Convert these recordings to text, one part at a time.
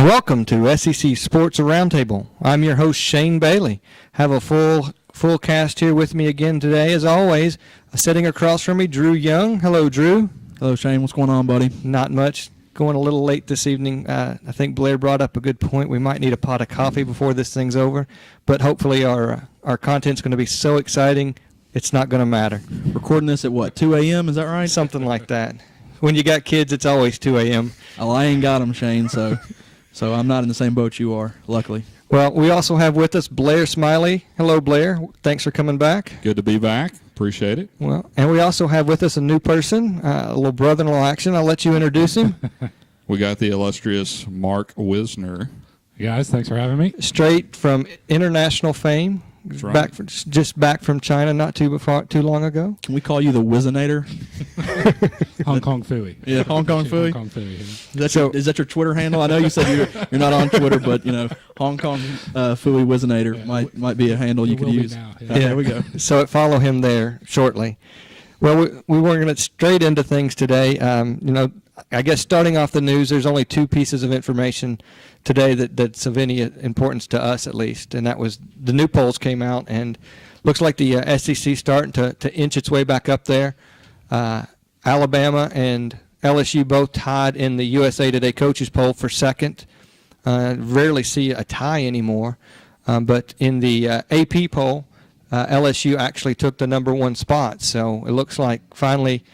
Welcome to SEC Sports Roundtable. I'm your host, Shane Bailey. Have a full cast here with me again today, as always. Sitting across from me, Drew Young. Hello, Drew. Hello, Shane. What's going on, buddy? Not much. Going a little late this evening. I think Blair brought up a good point. We might need a pot of coffee before this thing's over, but hopefully our content's going to be so exciting, it's not going to matter. Recording this at what, 2 a.m., is that right? Something like that. When you got kids, it's always 2 a.m. Well, I ain't got them, Shane, so I'm not in the same boat you are, luckily. Well, we also have with us Blair Smyly. Hello, Blair. Thanks for coming back. Good to be back. Appreciate it. Well, and we also have with us a new person, a little brother-in-law action. I'll let you introduce him. We got the illustrious Marc Wisner. Hey guys, thanks for having me. Straight from international fame. That's right. Just back from China not too long ago. Can we call you the Wizinator? Hong Kong Fooey. Yeah, Hong Kong Fooey. Hong Kong Fooey. Yeah. Is that your Twitter handle? I know you said you're not on Twitter, but Hong Kong Fooey Wizinator might be a handle you could use. Now, Yeah, there we go. So follow him there shortly. Well, we were going to get straight into things today. I guess starting off the news, there's only two pieces of information today that's of any importance to us, at least, and that was the new polls came out, and looks like the SEC starting to inch its way back up there. Alabama and LSU both tied in the USA Today coaches poll for second. Rarely see a tie anymore, but in the AP poll, LSU actually took the number one spot. So it looks like finally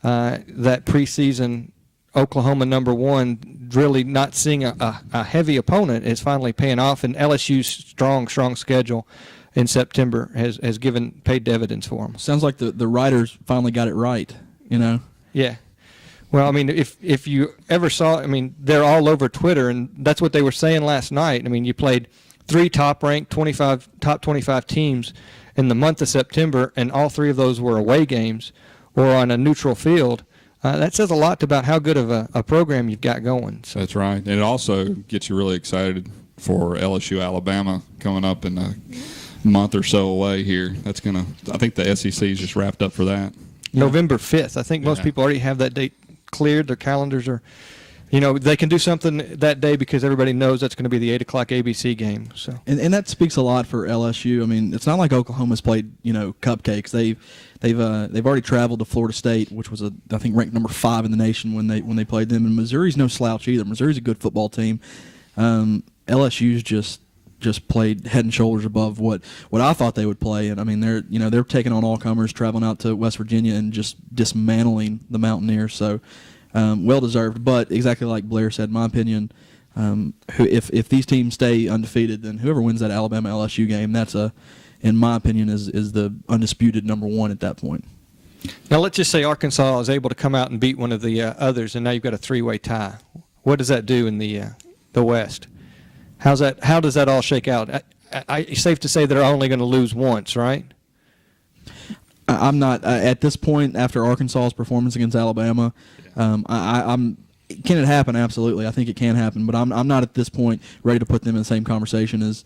that preseason Oklahoma number one, really not seeing a heavy opponent, is finally paying off, and LSU's strong schedule in September has paid dividends for them. Sounds like the writers finally got it right, Yeah. Well, I mean, if you ever saw, they're all over Twitter, and that's what they were saying last night. I mean, you played three top-ranked top 25 teams in the month of September, and all three of those were away games or on a neutral field. That says a lot about how good of a program you've got going. So. That's right. And it also gets you really excited for LSU Alabama coming up in a month or so away here. I think the SEC is just wrapped up for that. November 5th. I think most people already have that date cleared. Their calendars are, they can do something that day because everybody knows that's going to be the 8 o'clock ABC game. So and that speaks a lot for LSU. I mean, it's not like Oklahoma's played cupcakes. They've already traveled to Florida State, which was I think ranked number 5 in the nation when they played them. And Missouri's no slouch either. Missouri's a good football team. LSU's just played head and shoulders above what I thought they would play. And I mean, they're taking on all comers, traveling out to West Virginia and just dismantling the Mountaineers. So well deserved. But exactly like Blair said, in my opinion, if these teams stay undefeated, then whoever wins that Alabama LSU game, that's in my opinion, is the undisputed number one at that point. Now let's just say Arkansas is able to come out and beat one of the others, and now you've got a three-way tie. What does that do in the West? How does that all shake out? It's safe to say they're only going to lose once, right? I'm not at this point after Arkansas's performance against Alabama. Can it happen? Absolutely, I think it can happen. But I'm not at this point ready to put them in the same conversation as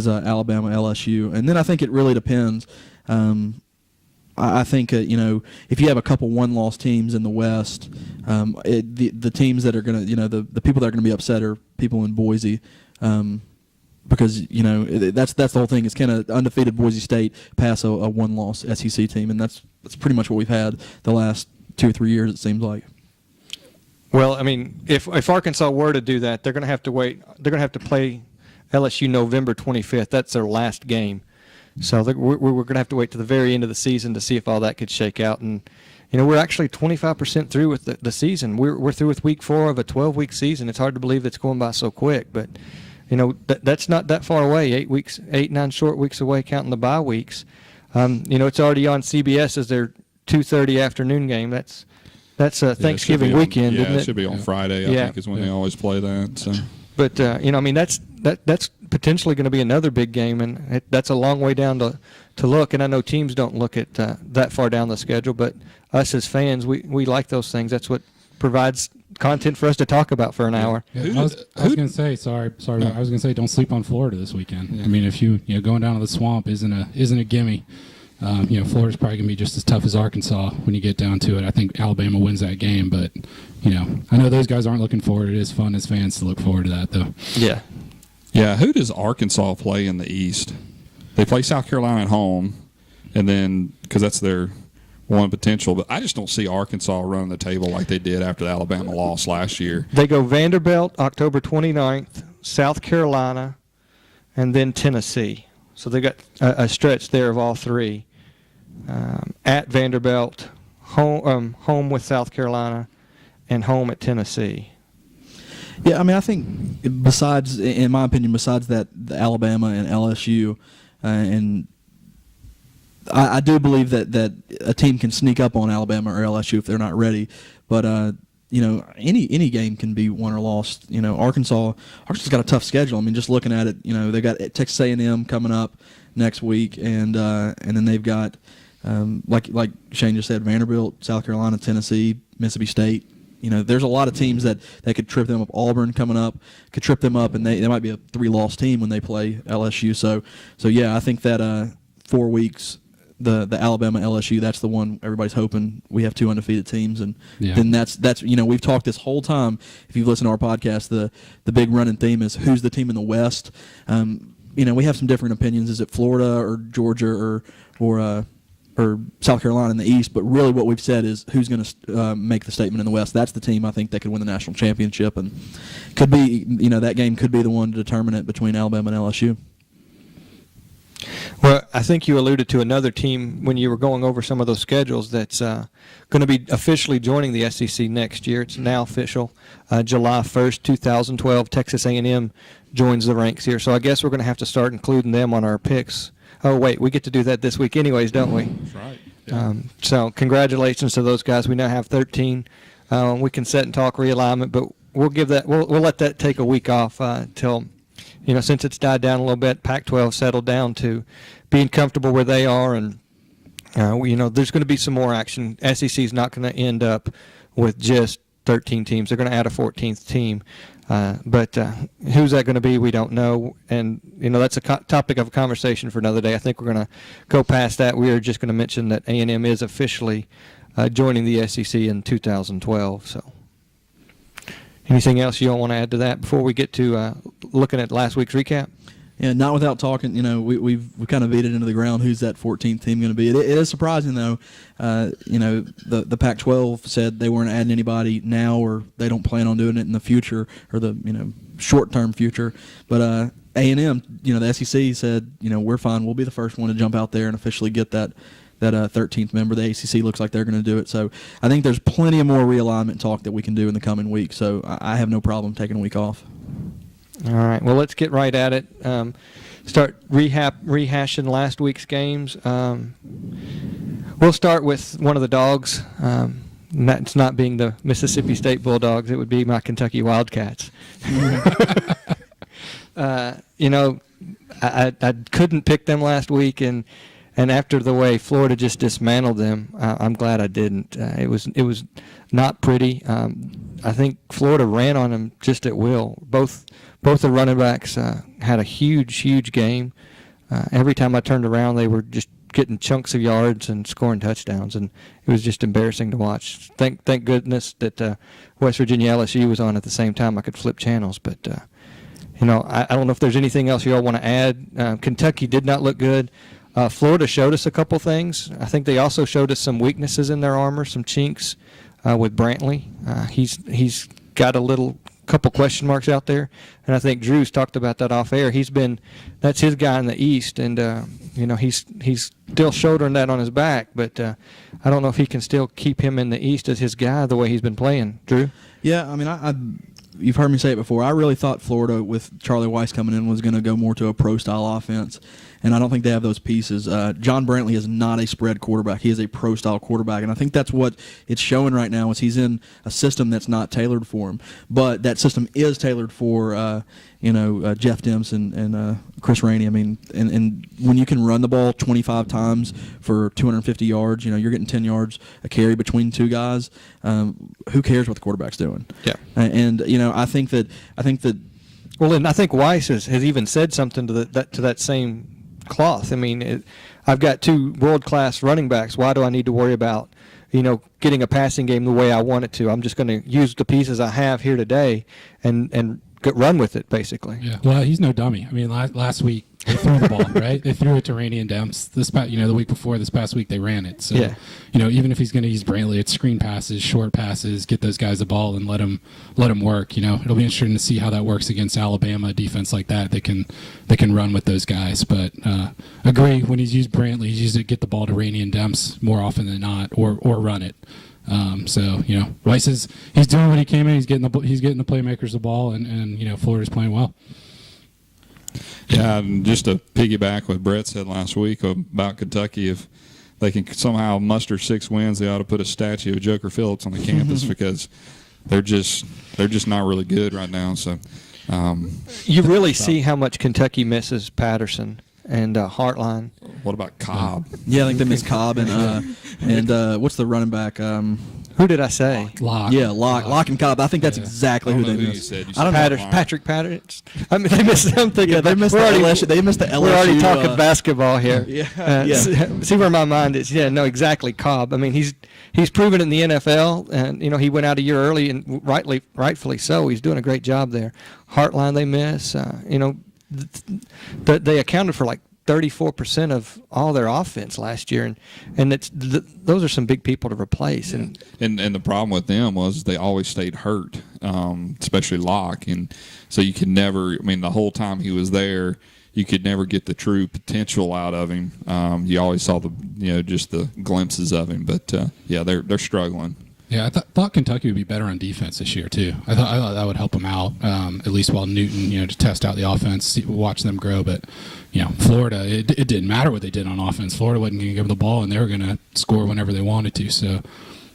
Alabama, LSU. And then I think it really depends. I think if you have a couple one-loss teams in the West, the teams that are going to the people that are going to be upset are people in Boise. Because that's the whole thing. Is can an undefeated Boise State pass a one-loss SEC team, and that's pretty much what we've had the last 2 or 3 years. It seems like. Well, I mean, if Arkansas were to do that, they're going to have to wait. They're going to have to play LSU November 25th. That's their last game, so we're going to have to wait to the very end of the season to see if all that could shake out. And we're actually 25% through with the season. We're through with week 4 of a 12-week season. It's hard to believe it's going by so quick, but. That's not that far away. 9 short weeks away, counting the bye weeks. It's already on CBS as their 2:30 afternoon game. That's Thanksgiving weekend, isn't it? It should be on Friday. I think is when they always play that. So. But that's potentially going to be another big game, and that's a long way down to look. And I know teams don't look at that far down the schedule, but us as fans, we like those things. That's what provides content for us to talk about for an hour. Yeah, I was going to say, sorry. I was going to say, don't sleep on Florida this weekend. Yeah. I mean, if you going down to the swamp isn't a gimme. Florida's probably going to be just as tough as Arkansas when you get down to it. I think Alabama wins that game, but, I know those guys aren't looking forward. It is fun as fans to look forward to that, though. Yeah. Yeah, who does Arkansas play in the East? They play South Carolina at home, and then because that's their one potential. But I just don't see Arkansas running the table like they did after the Alabama loss last year. They go Vanderbilt October 29th, South Carolina, and then Tennessee. So they got a stretch there of all three. At Vanderbilt, home with South Carolina, and home at Tennessee. Yeah, I mean, I think in my opinion, besides that, the Alabama and LSU, and I do believe that a team can sneak up on Alabama or LSU if they're not ready. But any game can be won or lost. Arkansas's got a tough schedule. I mean, just looking at it, they got Texas A&M coming up next week, and then they've got like Shane just said, Vanderbilt, South Carolina, Tennessee, Mississippi State. There's a lot of teams that could trip them up. Auburn coming up could trip them up, and they might be a 3-loss team when they play LSU. So yeah, I think that 4 weeks, the Alabama LSU, that's the one everybody's hoping. We have 2 undefeated teams, and then that's we've talked this whole time. If you've listened to our podcast, the big running theme is who's the team in the West. We have some different opinions. Is it Florida or Georgia or South Carolina in the East, but really what we've said is who's going to make the statement in the West. That's the team I think that could win the national championship, and could be, that game could be the one to determine it between Alabama and LSU. Well, I think you alluded to another team when you were going over some of those schedules that's going to be officially joining the SEC next year. It's now official. July 1st, 2012, Texas A&M joins the ranks here. So I guess we're going to have to start including them on our picks. Oh, wait, we get to do that this week anyways, don't we? That's right. Yeah. So congratulations to those guys. We now have 13. We can set and talk realignment, but we'll let that take a week off till, since it's died down a little bit, Pac-12 settled down to being comfortable where they are, and there's going to be some more action. SEC's not going to end up with just 13 teams. They're going to add a 14th team. But who's that going to be, we don't know. And, that's a topic of conversation for another day. I think we're going to go past that. We are just going to mention that A&M is officially joining the SEC in 2012. So anything else you don't want to add to that before we get to looking at last week's recap? Yeah, not without talking. We've kind of beat it into the ground. Who's that 14th team going to be? It is surprising though. The Pac-12 said they weren't adding anybody now, or they don't plan on doing it in the future, or the short-term future. But A&M, the SEC said, we're fine. We'll be the first one to jump out there and officially get that 13th member. The ACC looks like they're going to do it. So I think there's plenty of more realignment talk that we can do in the coming week. So I have no problem taking a week off. All right. Well, let's get right at it. Start rehashing last week's games. We'll start with one of the dogs. It's not being the Mississippi State Bulldogs. It would be my Kentucky Wildcats. I couldn't pick them last week, and after the way Florida just dismantled them, I'm glad I didn't. It was not pretty. I think Florida ran on them just at will. Both the running backs had a huge game. Every time I turned around, they were just getting chunks of yards and scoring touchdowns, and it was just embarrassing to watch. Thank goodness that West Virginia LSU was on at the same time. I could flip channels, but I don't know if there's anything else you all want to add. Kentucky did not look good. Florida showed us a couple things. I think they also showed us some weaknesses in their armor, some chinks with Brantley. He's got a couple question marks out there, and I think Drew's talked about that off air. That's his guy in the East, and he's still shouldering that on his back, but I don't know if he can still keep him in the East as his guy the way he's been playing. Drew? Yeah, I mean, you've heard me say it before. I really thought Florida, with Charlie Weiss coming in, was going to go more to a pro-style offense, and I don't think they have those pieces. John Brantley is not a spread quarterback. He is a pro-style quarterback, and I think that's what it's showing right now is he's in a system that's not tailored for him. But that system is tailored for, Jeff Demps and Chris Rainey. I mean, and when you can run the ball 25 times for 250 yards, you're getting 10 yards a carry between two guys. Who cares what the quarterback's doing? Yeah. And I think that. Well, and I think Weiss has even said something to that same cloth. I mean, I've got 2 world-class running backs. Why do I need to worry about, getting a passing game the way I want it to? I'm just going to use the pieces I have here today and run with it, basically. Yeah. Well, he's no dummy. I mean, last week they threw the ball, right? They threw it to Rainey and Demps. The week before, this past week they ran it. So, yeah. Even if he's going to use Brantley, it's screen passes, short passes, get those guys the ball and let them work. It'll be interesting to see how that works against Alabama, a defense like that. They can run with those guys. But agree, when he's used Brantley, he's used it to get the ball to Rainey and Demps more often than not, or run it. Rice he's doing what he came in. He's getting the playmakers the ball, and Florida's playing well. Yeah, and just to piggyback what Brett said last week about Kentucky, if they can somehow muster 6 wins, they ought to put a statue of Joker Phillips on the campus because they're just not really good right now. So you really see how much Kentucky misses Patterson and Hartline. What about Cobb? Yeah, I think they miss Cobb and what's the running back? Who did I say? Locke. Yeah, Locke and Cobb. I think that's exactly who they you missed. said. You I don't said know. Patrick Patterson. I mean, they missed something. Yeah, they missed the LSU. They missed the LSU. We're already talking basketball here. Yeah. See where my mind is. Yeah, no, exactly. Cobb. I mean, he's proven it in the NFL, and he went out a year early, and rightfully so. He's doing a great job there. Hartline they miss. They accounted for like 34% of all their offense last year, and those are some big people to replace. And the problem with them was they always stayed hurt, especially Locke, and so you could never. I mean, the whole time he was there, you could never get the true potential out of him. You always saw just the glimpses of him, but they're struggling. Yeah, I thought Kentucky would be better on defense this year too. I thought that would help them out, at least while Newton, to test out the offense, watch them grow. But Florida, it didn't matter what they did on offense. Florida wasn't going to give them the ball, and they were going to score whenever they wanted to. So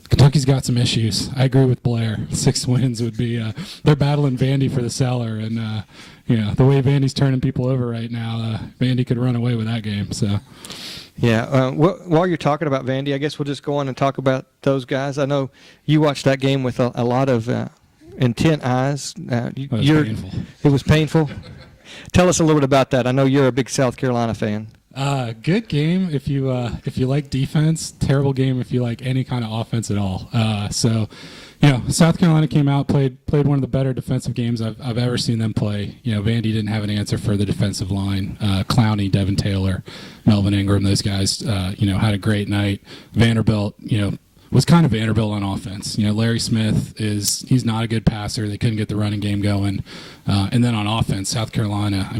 Kentucky's got some issues. I agree with Blair. 6 wins would be they're battling Vandy for the cellar, and the way Vandy's turning people over right now, Vandy could run away with that game. So. Yeah. While you're talking about Vandy, I guess we'll just go on and talk about those guys. I know you watched that game with a lot of intent eyes. It was painful. It was painful. Tell us a little bit about that. I know you're a big South Carolina fan. Good game if you like defense. Terrible game if you like any kind of offense at all. South Carolina came out, played one of the better defensive games I've ever seen them play. Vandy didn't have an answer for the defensive line. Clowney, Devin Taylor, Melvin Ingram, those guys, had a great night. Vanderbilt, was kind of Vanderbilt on offense. Larry Smith he's not a good passer. They couldn't get the running game going. And then on offense, South Carolina,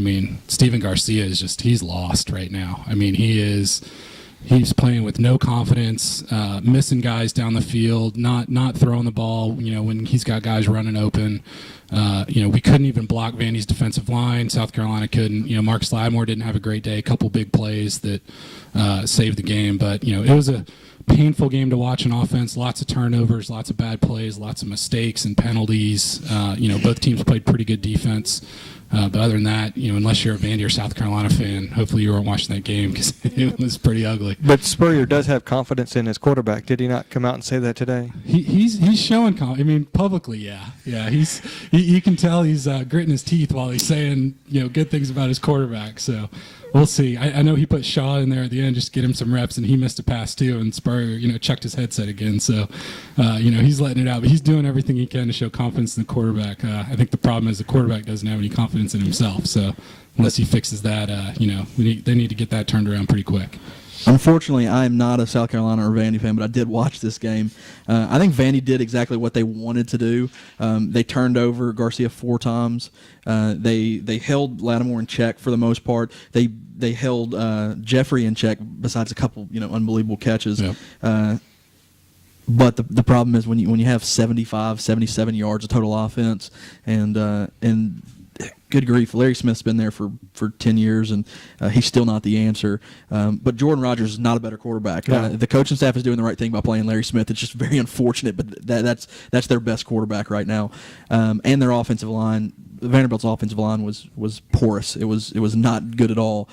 Stephen Garcia he's lost right now. He's playing with no confidence, missing guys down the field, not throwing the ball, when he's got guys running open. We couldn't even block Vandy's defensive line. South Carolina couldn't. Mark Slidemore didn't have a great day. A couple big plays that saved the game. But, it was a painful game to watch on offense. Lots of turnovers, lots of bad plays, lots of mistakes and penalties. Both teams played pretty good defense. But other than that, unless you're a Vandy or South Carolina fan, hopefully you weren't watching that game because it was pretty ugly. But Spurrier does have confidence in his quarterback. Did he not come out and say that today? He's showing publicly, yeah. You can tell he's gritting his teeth while he's saying good things about his quarterback. So we'll see. I know he put Shaw in there at the end just to get him some reps, and he missed a pass too. And Spurrier, checked his headset again. So he's letting it out, but he's doing everything he can to show confidence in the quarterback. I think the problem is the quarterback doesn't have any confidence in himself. So unless he fixes that, they need to get that turned around pretty quick. Unfortunately, I am not a South Carolina or Vandy fan, but I did watch this game. I think Vandy did exactly what they wanted to do. They turned over Garcia 4 times. They held Lattimore in check for the most part. They held Jeffrey in check besides a couple unbelievable catches. Yep. But the problem is when you have 75, 77 yards of total offense and good grief, Larry Smith's been there for 10 years, and he's still not the answer. But Jordan Rodgers is not a better quarterback. No. The coaching staff is doing the right thing by playing Larry Smith. It's just very unfortunate, but that's their best quarterback right now. And their offensive line, Vanderbilt's offensive line was porous. It was not good at all.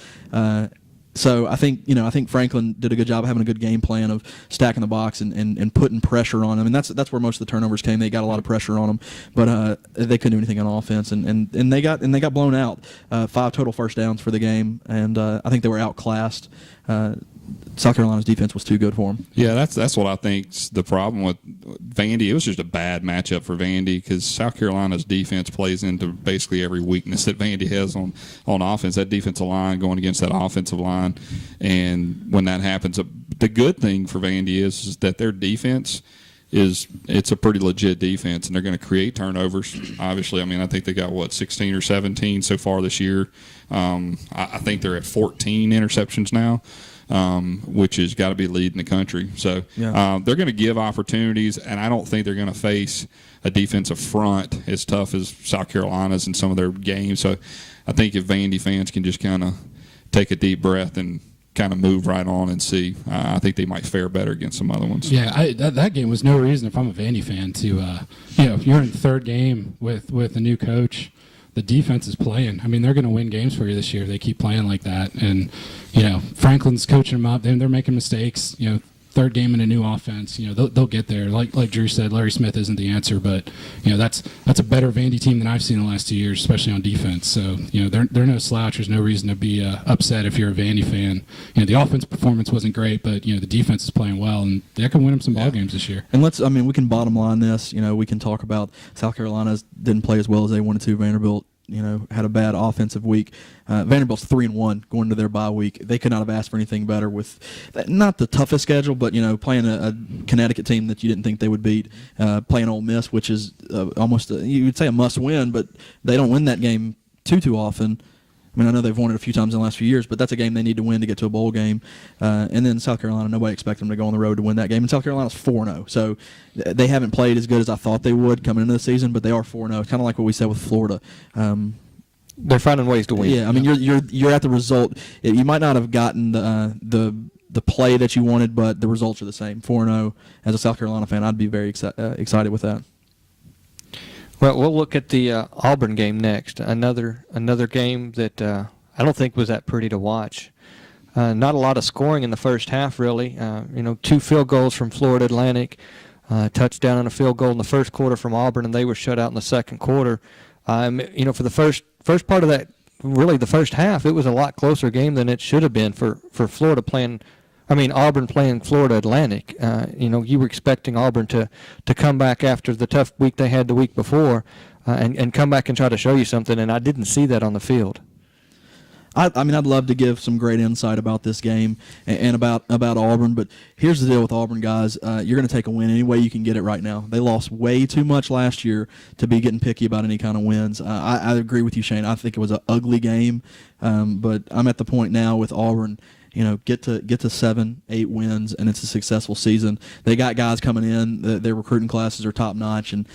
So I think Franklin did a good job of having a good game plan of stacking the box and putting pressure on them. And that's where most of the turnovers came. They got a lot of pressure on them, but they couldn't do anything on offense. And they got blown out. 5 total first downs for the game, and I think they were outclassed. South Carolina's defense was too good for them. Yeah, that's what I think's the problem with Vandy. It was just a bad matchup for Vandy because South Carolina's defense plays into basically every weakness that Vandy has on offense. That defensive line going against that offensive line, and when that happens, the good thing for Vandy is that their defense it's a pretty legit defense, and they're going to create turnovers. Obviously, I mean, I think they got 16 or 17 so far this year. I think they're at 14 interceptions now. Which has got to be leading the country. So they're going to give opportunities, and I don't think they're going to face a defensive front as tough as South Carolina's in some of their games. So I think if Vandy fans can just kind of take a deep breath and kind of move right on and see, I think they might fare better against some other ones. Yeah, that game was no reason if I'm a Vandy fan to, if you're in the third game with a new coach, the defense is playing. I mean, they're going to win games for you this year. They keep playing like that. And, Franklin's coaching them up. They're making mistakes. Third game in a new offense. They'll get there. Like Drew said, Larry Smith isn't the answer, but, that's a better Vandy team than I've seen in the last 2 years, especially on defense. So, they're no slouch. There's no reason to be upset if you're a Vandy fan. The offense performance wasn't great, but, the defense is playing well, and they can win them some ball games this year. And we can bottom line this. We can talk about South Carolina didn't play as well as they wanted to. Vanderbilt, had a bad offensive week. Vanderbilt's 3-1 going into their bye week. They could not have asked for anything better with not the toughest schedule, but playing a Connecticut team that you didn't think they would beat, playing Ole Miss, which is almost you would say a must win, but they don't win that game too often. I mean, I know they've won it a few times in the last few years, but that's a game they need to win to get to a bowl game. And then South Carolina, nobody expected them to go on the road to win that game. And South Carolina's 4-0, so they haven't played as good as I thought they would coming into the season, but they are 4-0. Kind of like what we said with Florida. They're finding ways to win. Yeah, I mean, you're at the result. You might not have gotten the play that you wanted, but the results are the same. 4-0. As a South Carolina fan, I'd be very excited with that. Well, we'll look at the Auburn game next. Another game that I don't think was that pretty to watch. Not a lot of scoring in the first half, really. 2 field goals from Florida Atlantic, touchdown and a field goal in the first quarter from Auburn, and they were shut out in the second quarter. For the first part of that, really the first half, it was a lot closer game than it should have been for Florida playing. Auburn playing Florida Atlantic. You were expecting Auburn to come back after the tough week they had the week before and come back and try to show you something, and I didn't see that on the field. I'd love to give some great insight about this game and about Auburn, but here's the deal with Auburn, guys. You're going to take a win any way you can get it right now. They lost way too much last year to be getting picky about any kind of wins. I agree with you, Shane. I think it was an ugly game, but I'm at the point now with Auburn. Get to 7-8 wins, and it's a successful season. They got guys coming in. Their recruiting classes are top notch, and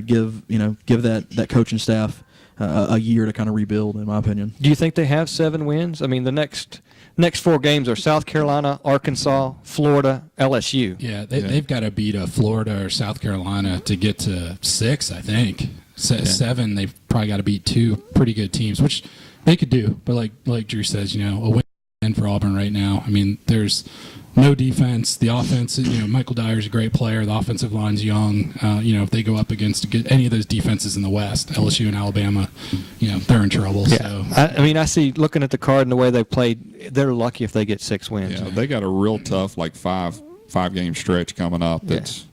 give that coaching staff a year to kind of rebuild, in my opinion. Do you think they have 7 wins? The next 4 games are South Carolina, Arkansas, Florida, LSU. Yeah, they've got to beat Florida or South Carolina to get to 6, I think. 7, they've probably got to beat 2 pretty good teams, which they could do. But like Drew says, a win for Auburn right now. There's no defense. The offense, Michael Dyer's a great player. The offensive line's young. If they go up against any of those defenses in the West, LSU and Alabama, they're in trouble. Yeah. So I see, looking at the card and the way they played, they're lucky if they get 6 wins. Yeah, they got a real tough five game stretch coming up. It's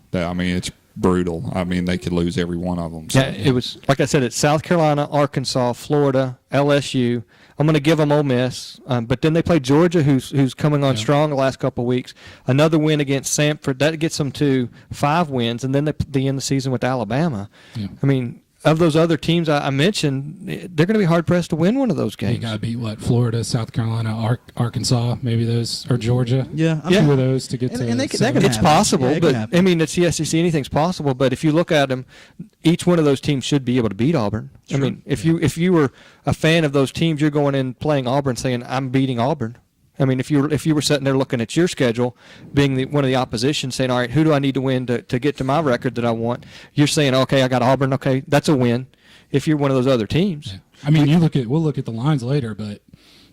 brutal. They could lose every one of them. So. Yeah, it was, like I said, it's South Carolina, Arkansas, Florida, LSU. I'm going to give them Ole Miss, but then they play Georgia, who's coming on strong the last couple of weeks. Another win against Samford, that gets them to 5 wins, and then they end the season with Alabama. Yeah. Of those other teams I mentioned, they're going to be hard-pressed to win one of those games. You got to beat, Florida, South Carolina, Arkansas, maybe those, or Georgia? Yeah. Two of those to get to and that seven. could It's happen. possible, Yeah, it but, could happen. it's the SEC, anything's possible. But if you look at them, each one of those teams should be able to beat Auburn. Sure. If you were a fan of those teams, you're going in playing Auburn saying, I'm beating Auburn. If you were sitting there looking at your schedule, being one of the opposition, saying, all right, who do I need to win to get to my record that I want? You're saying, okay, I got Auburn. Okay, that's a win. If you're one of those other teams. Yeah. We'll look at the lines later, but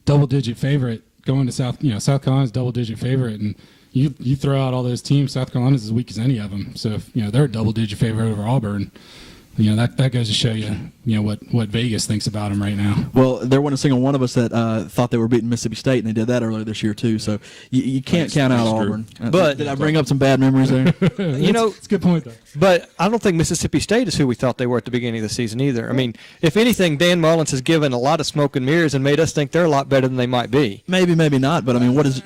double-digit favorite going to South Carolina's double-digit favorite, and you throw out all those teams, South Carolina's as weak as any of them. So if, they're a double-digit favorite over Auburn. That goes to show you, what Vegas thinks about them right now. Well, there wasn't a single one of us that thought they were beating Mississippi State, and they did that earlier this year too. So you can't count out Auburn. But did I bring up some bad memories there? It's a good point though. But I don't think Mississippi State is who we thought they were at the beginning of the season either. I mean, if anything, Dan Mullins has given a lot of smoke and mirrors and made us think they're a lot better than they might be. Maybe not. But I mean, what is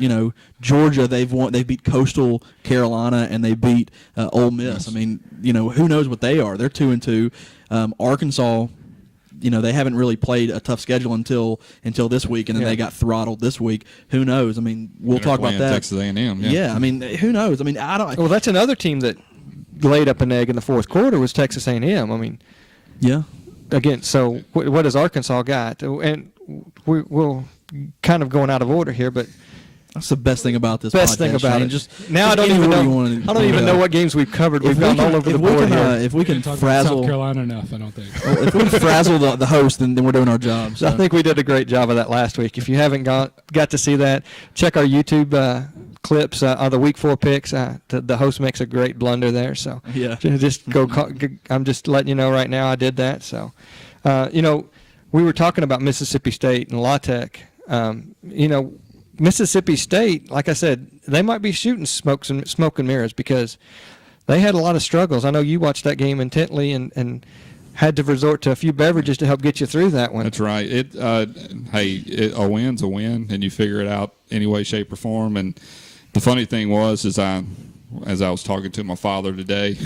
Georgia? They beat Coastal Carolina and they beat Ole Miss. I mean, who knows what they are? They're 2-2. Arkansas, they haven't really played a tough schedule until this week, and then they got throttled this week. Who knows? I mean, we'll talk about that. Texas A&M. Yeah, I mean, who knows? I mean, I don't. Well, that's another team that laid up an egg in the fourth quarter was Texas A&M. I mean, yeah. Again, so what does Arkansas got? And we'll kind of going out of order here, but that's the best thing about this. Best podcast, thing about Shane. it. Just now I don't even know what games we've covered. We've gone all over the board here. If we can Talk about frazzle South Carolina enough, I don't think. if we can frazzle the host, then we're doing our job. So. I think we did a great job of that last week. If you haven't got to see that, check our YouTube clips of the Week 4 picks. The host makes a great blunder there. So yeah, just go. I'm just letting you know right now I did that. So, we were talking about Mississippi State and La Tech. Mississippi State, like I said, they might be shooting smoke and mirrors because they had a lot of struggles. I know you watched that game intently and had to resort to a few beverages to help get you through that one. That's right. A win's a win, and you figure it out any way, shape, or form. And the funny thing was, as I was talking to my father today,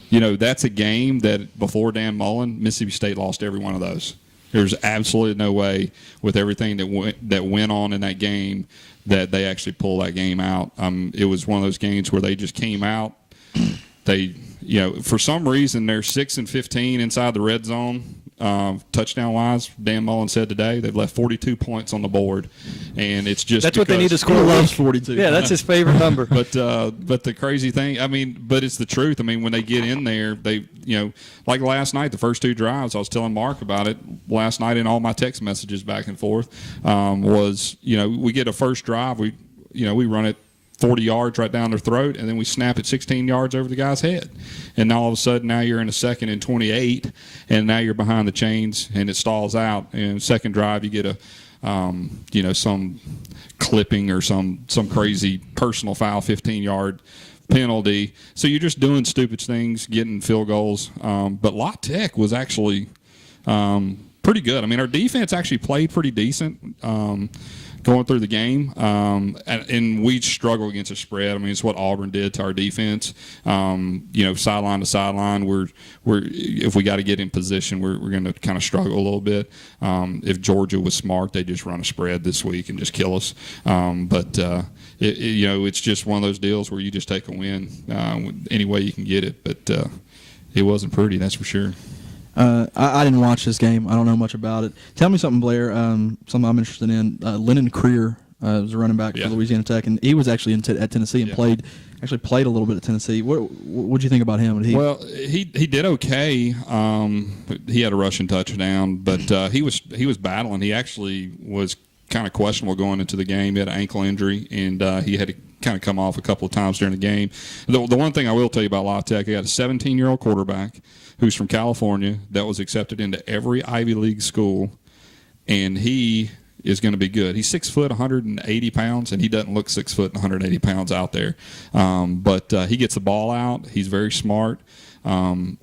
that's a game that before Dan Mullen, Mississippi State lost every one of those. There's absolutely no way, with everything that went on in that game, that they actually pull that game out. It was one of those games where they just came out. They, for some reason, they're 6-15 inside the red zone, touchdown wise. Dan Mullen said today they've left 42 points on the board, and it's just that's what they need to score. He loves 42. Yeah, that's his favorite number. But the crazy thing, but it's the truth. I mean, when they get in there, they, like last night, the first two drives, I was telling Marc about it last night in all my text messages back and forth. Was we get a first drive, we run it 40 yards right down their throat, and then we snap it 16 yards over the guy's head. And now all of a sudden, now you're in a 2nd and 28, and now you're behind the chains, and it stalls out. And second drive, you get some clipping or some crazy personal foul, 15-yard penalty. So you're just doing stupid things, getting field goals. But La Tech was actually pretty good. I mean, our defense actually played pretty decent. Going through the game, and we struggle against the spread. I mean, it's what Auburn did to our defense. Sideline to sideline, we're if we got to get in position, we're going to kind of struggle a little bit. If Georgia was smart, they just run a spread this week and just kill us. It's just one of those deals where you just take a win any way you can get it. But it wasn't pretty, that's for sure. I didn't watch this game. I don't know much about it. Tell me something, Blair. Something I'm interested in. Lennon Creer was a running back for Louisiana Tech, and he was actually at Tennessee and played a little bit at Tennessee. What do you think about him? He did okay. He had a rushing touchdown, but he was battling. He actually was kind of questionable going into the game. He had an ankle injury, and he had to kind of come off a couple of times during the game. The one thing I will tell you about La Tech, he got a 17-year-old quarterback who's from California that was accepted into every Ivy League school, and he is going to be good. He's 6 foot, 180 pounds, and he doesn't look 6 foot and 180 pounds out there. But he gets the ball out. He's very smart, they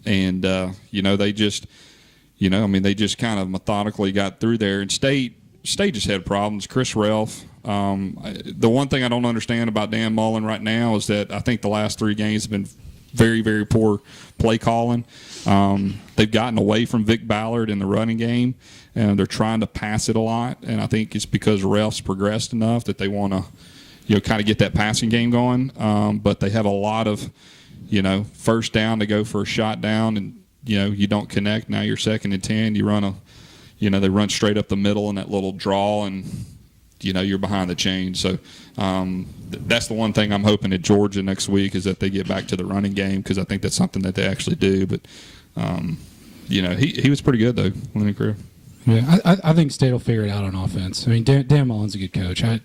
just, they just kind of methodically got through there. And State just had problems. Chris Relf. The one thing I don't understand about Dan Mullen right now is that I think the last 3 games have been very, very poor play calling. They've gotten away from Vic Ballard in the running game, and they're trying to pass it a lot. And I think it's because Ralph's progressed enough that they want to, kind of get that passing game going. But they have a lot of, first down to go for a shot down, and you don't connect. Now you're 2nd and 10. You run they run straight up the middle in that little draw, and you're behind the chain. So that's the one thing I'm hoping at Georgia next week is that they get back to the running game, because I think that's something that they actually do. But he was pretty good though, Lennon Creer. Yeah, I think State will figure it out on offense. I mean, Dan Mullen's a good coach. I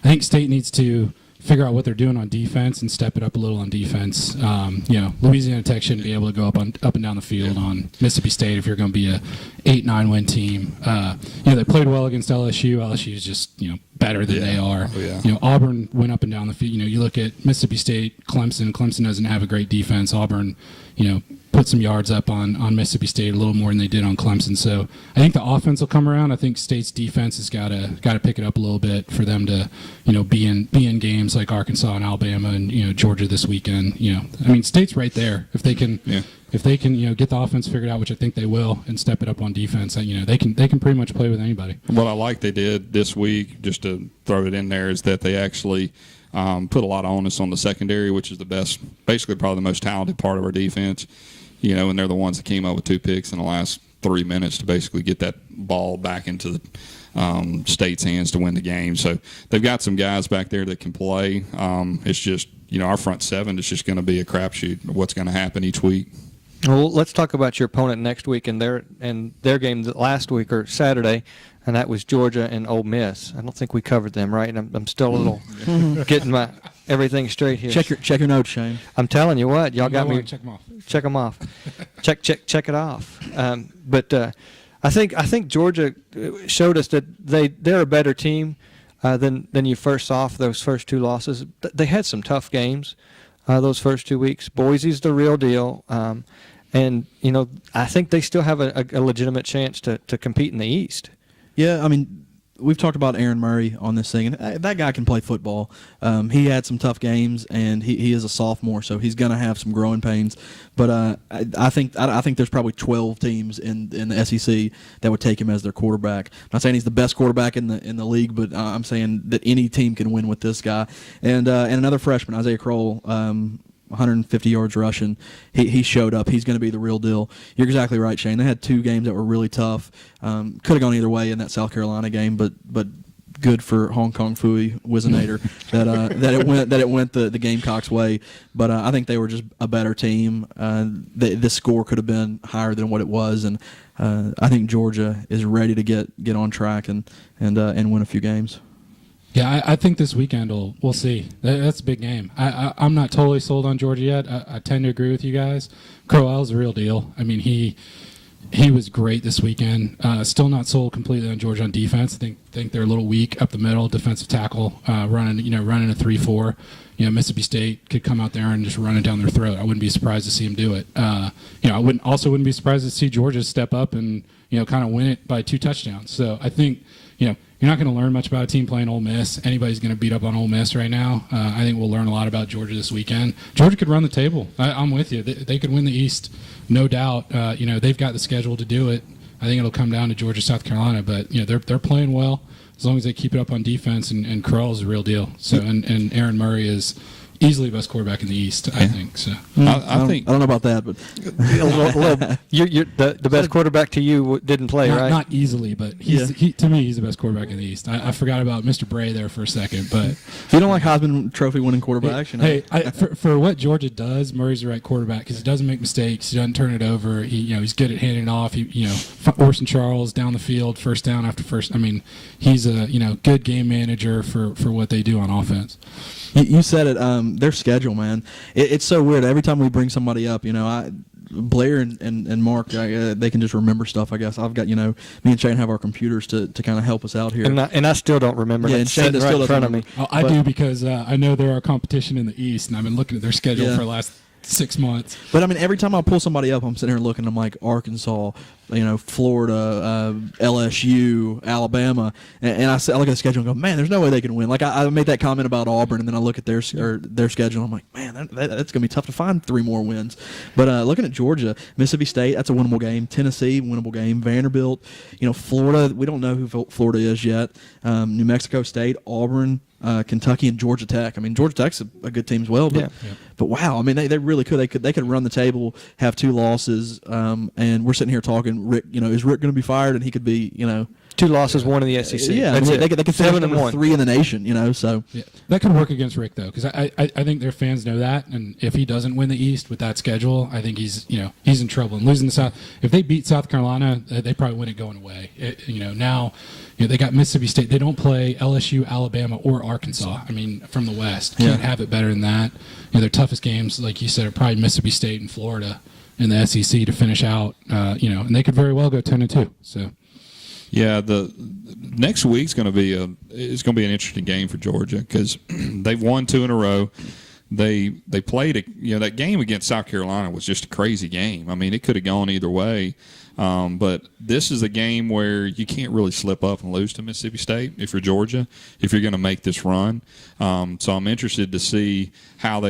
think State needs to figure out what they're doing on defense and step it up a little on defense. Louisiana Tech shouldn't be able to go up and down the field on Mississippi State if you're going to be a 8-9 win team. They played well against LSU. LSU is just better than they are. Oh, yeah. Auburn went up and down the field. You look at Mississippi State, Clemson. Clemson doesn't have a great defense. Auburn, put some yards up on Mississippi State a little more than they did on Clemson. So I think the offense will come around. I think State's defense has got to pick it up a little bit for them to be in games like Arkansas and Alabama and Georgia this weekend. State's right there if they can. Yeah. If they can, get the offense figured out, which I think they will, and step it up on defense, they can pretty much play with anybody. What I like they did this week, just to throw it in there, is that they actually put a lot of onus on the secondary, which is the best, basically probably the most talented part of our defense. And they're the ones that came up with 2 picks in the last 3 minutes to basically get that ball back into the State's hands to win the game. So they've got some guys back there that can play. It's just, our front seven is just going to be a crapshoot of what's going to happen each week. Well, let's talk about your opponent next week and their game last week or Saturday, and that was Georgia and Ole Miss. I don't think we covered them, right? And I'm still a little getting my everything straight here. Check your notes, Shane. I'm telling you what, y'all got me. Check them off. Check them off. check it off. But I think Georgia showed us that they're a better team than you first saw for those first 2 losses. They had some tough games those first 2 weeks. Boise's the real deal. And, I think they still have a legitimate chance to compete in the East. Yeah, we've talked about Aaron Murray on this thing, and that guy can play football. He had some tough games, and he is a sophomore, so he's going to have some growing pains. But I think there's probably 12 teams in the SEC that would take him as their quarterback. I'm not saying he's the best quarterback in the league, but I'm saying that any team can win with this guy. And another freshman, Isaiah Kroll, 150 yards rushing. He showed up. He's going to be the real deal. You're exactly right, Shane. They had 2 games that were really tough. Could have gone either way in that South Carolina game, but good for Hong Kong Phooey Wisner that it went the Gamecocks' way. But I think they were just a better team. This score could have been higher than what it was, and I think Georgia is ready to get on track and win a few games. Yeah, I think this weekend we'll see. That's a big game. I'm not totally sold on Georgia yet. I tend to agree with you guys. Crowell's the real deal. he was great this weekend. Still not sold completely on Georgia on defense. I think they're a little weak up the middle, defensive tackle, running a 3-4. Mississippi State could come out there and just run it down their throat. I wouldn't be surprised to see them do it. I wouldn't be surprised to see Georgia step up and kind of win it by 2 touchdowns. So I think you're not going to learn much about a team playing Ole Miss. Anybody's going to beat up on Ole Miss right now. I think we'll learn a lot about Georgia this weekend. Georgia could run the table. I'm with you. They could win the East, no doubt. They've got the schedule to do it. I think it'll come down to Georgia, South Carolina. But they're playing well as long as they keep it up on defense. And Crowell's the real deal. So and Aaron Murray is easily the best quarterback in the East, I think. So I think I don't know about that, but You're the best quarterback to you didn't play, right? Not easily, but to me, he's the best quarterback in the East. I forgot about Mr. Bray there for a second, but you don't like Heisman Trophy winning quarterbacks. For what Georgia does, Murray's the right quarterback because he doesn't make mistakes. He doesn't turn it over. He's good at handing it off. Orson Charles down the field, first down after first. He's a good game manager for what they do on offense. You said it. Their schedule, man. It's so weird. Every time we bring somebody up, Blair and Marc, they can just remember stuff. I guess I've got me and Shane have our computers to kind of help us out here. And I still don't remember. Yeah, and Shane still right in front of me. I do because I know they're our competition in the East, and I've been looking at their schedule for the last 6 months. But every time I pull somebody up, I'm sitting here looking. I'm like Arkansas, Florida, LSU, Alabama, and I look at the schedule and go, man, there's no way they can win. Like I made that comment about Auburn, and then I look at their schedule. And I'm like, man, that's gonna be tough to find 3 more wins. But looking at Georgia, Mississippi State, that's a winnable game. Tennessee, winnable game. Vanderbilt, Florida, we don't know who Florida is yet. New Mexico State, Auburn. Kentucky and Georgia Tech. Georgia Tech's a good team as well. But wow, they really could. They could run the table, have 2 losses, and we're sitting here talking and Rick, is Rick going to be fired? And he could be, 2 losses, 1 in the SEC. yeah, That's it. they could finish 7 and number 1. 3 in the nation. So Yeah, that could work against Rick though, because I think their fans know that, and if he doesn't win the East with that schedule, I think he's in trouble. And losing the South, if they beat South Carolina, they probably win it going away. Now they got Mississippi State. They don't play LSU, Alabama, or Arkansas. I mean, from the West, can't have it better than that. Their toughest games, like you said, are probably Mississippi State and Florida in the SEC to finish out. And they could very well go 10-2. So. Yeah, the next week's going to be an interesting game for Georgia because they've won 2 in a row. They played that game against South Carolina was just a crazy game. I mean, it could have gone either way, but this is a game where you can't really slip up and lose to Mississippi State if you're Georgia, if you're going to make this run. So I'm interested to see how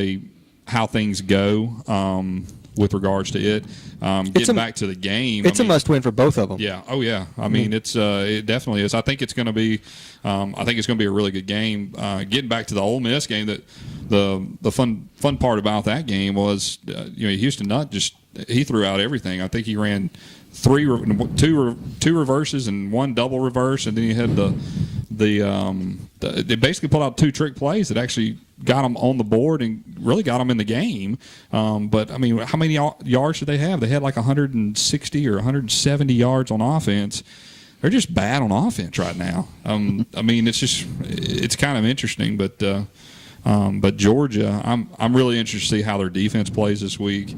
things go. With regards to it, getting back to the game, It's a must-win for both of them. Yeah. Oh, yeah. I mean, it definitely is. I think it's going to be. I think it's going to be a really good game. Getting back to the Ole Miss game, that the fun part about that game was, Houston Nutt he threw out everything. I think he ran two reverses and 1 double reverse, and then he had they basically pulled out 2 trick plays that actually got them on the board and really got them in the game. But I mean, how many yards did they have? They had like 160 or 170 yards on offense. They're just bad on offense right now. I mean, it's kind of interesting, but Georgia, I'm really interested to see how their defense plays this week.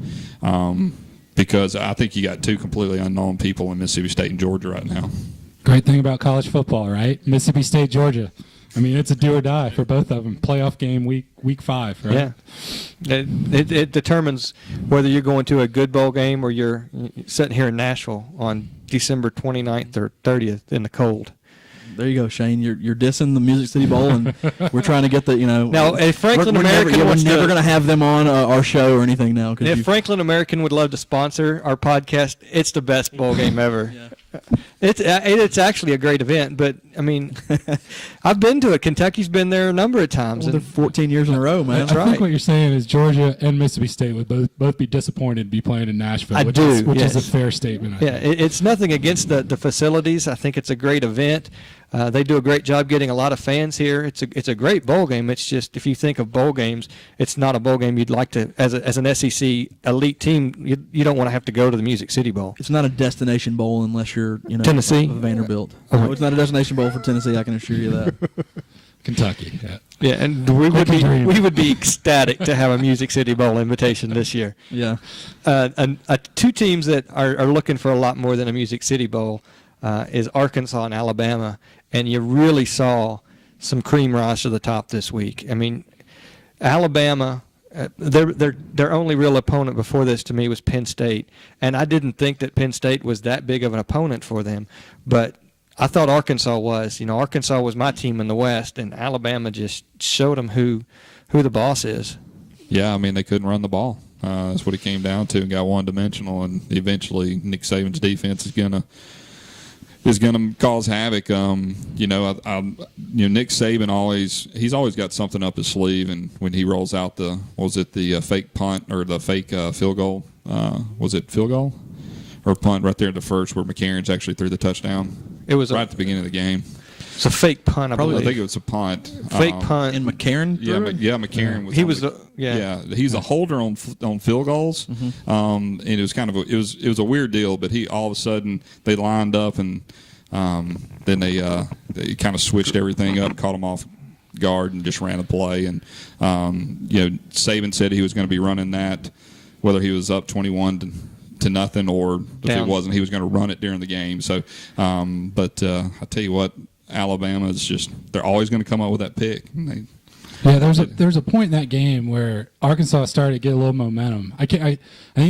Because I think you got 2 completely unknown people in Mississippi State and Georgia right now. Great thing about college football, right? Mississippi State, Georgia. I mean, it's a do or die for both of them. Playoff game week 5, right? Yeah. It determines whether you're going to a good bowl game or you're sitting here in Nashville on December 29th or 30th in the cold. there you go, Shane. You're dissing the Music City Bowl, and we're trying to get the Now, if Franklin American we're wants never to, going to have them on our show or anything now. if Franklin American would love to sponsor our podcast, it's the best bowl game ever. Yeah. It's actually a great event, but I mean, I've been to it. Kentucky's been there a number of times. Well, they're 14 years in a row, man. I think what you're saying is Georgia and Mississippi State would both be disappointed to be playing in Nashville, which is a fair statement. I think. It's nothing against the facilities. I think it's a great event. They do a great job getting a lot of fans here. It's a great bowl game. It's just, if you think of bowl games, it's not a bowl game you'd like to, as an SEC elite team, you don't want to have to go to the Music City Bowl. It's not a destination bowl unless you're Tennessee, Vanderbilt. Oh. No, it's not a destination bowl for Tennessee. I can assure you that. Kentucky. Yeah. Yeah, and we would be ecstatic to have a Music City Bowl invitation this year. Yeah. Two teams that are looking for a lot more than a Music City Bowl is Arkansas and Alabama, and you really saw some cream rise to the top this week. I mean, Alabama, their only real opponent before this to me was Penn State, and I didn't think that Penn State was that big of an opponent for them, but I thought Arkansas was. Arkansas was my team in the West, and Alabama just showed them who the boss is. Yeah, I mean, they couldn't run the ball. That's what it came down to, and got one-dimensional, and eventually Nick Saban's defense is going to cause havoc. Nick Saban he's always got something up his sleeve, and when he rolls out the fake punt or the fake field goal, was it field goal or punt right there in the first where McCarron's actually threw the touchdown? It was right at the beginning of the game. It's a fake punt, I believe. I think it was a punt. Fake punt. And McCarron? McCarron was. He was. He's a holder on field goals. Mm-hmm. And it was kind of it was a weird deal, but he all of a sudden they lined up and then they kind of switched everything up, caught him off guard, and just ran a play. And Saban said he was going to be running that, whether he was up 21 to nothing or if it wasn't, he was going to run it during the game. So, but I tell you what, Alabama is they're always going to come up with that pick. There was a point in that game where Arkansas started to get a little momentum. I think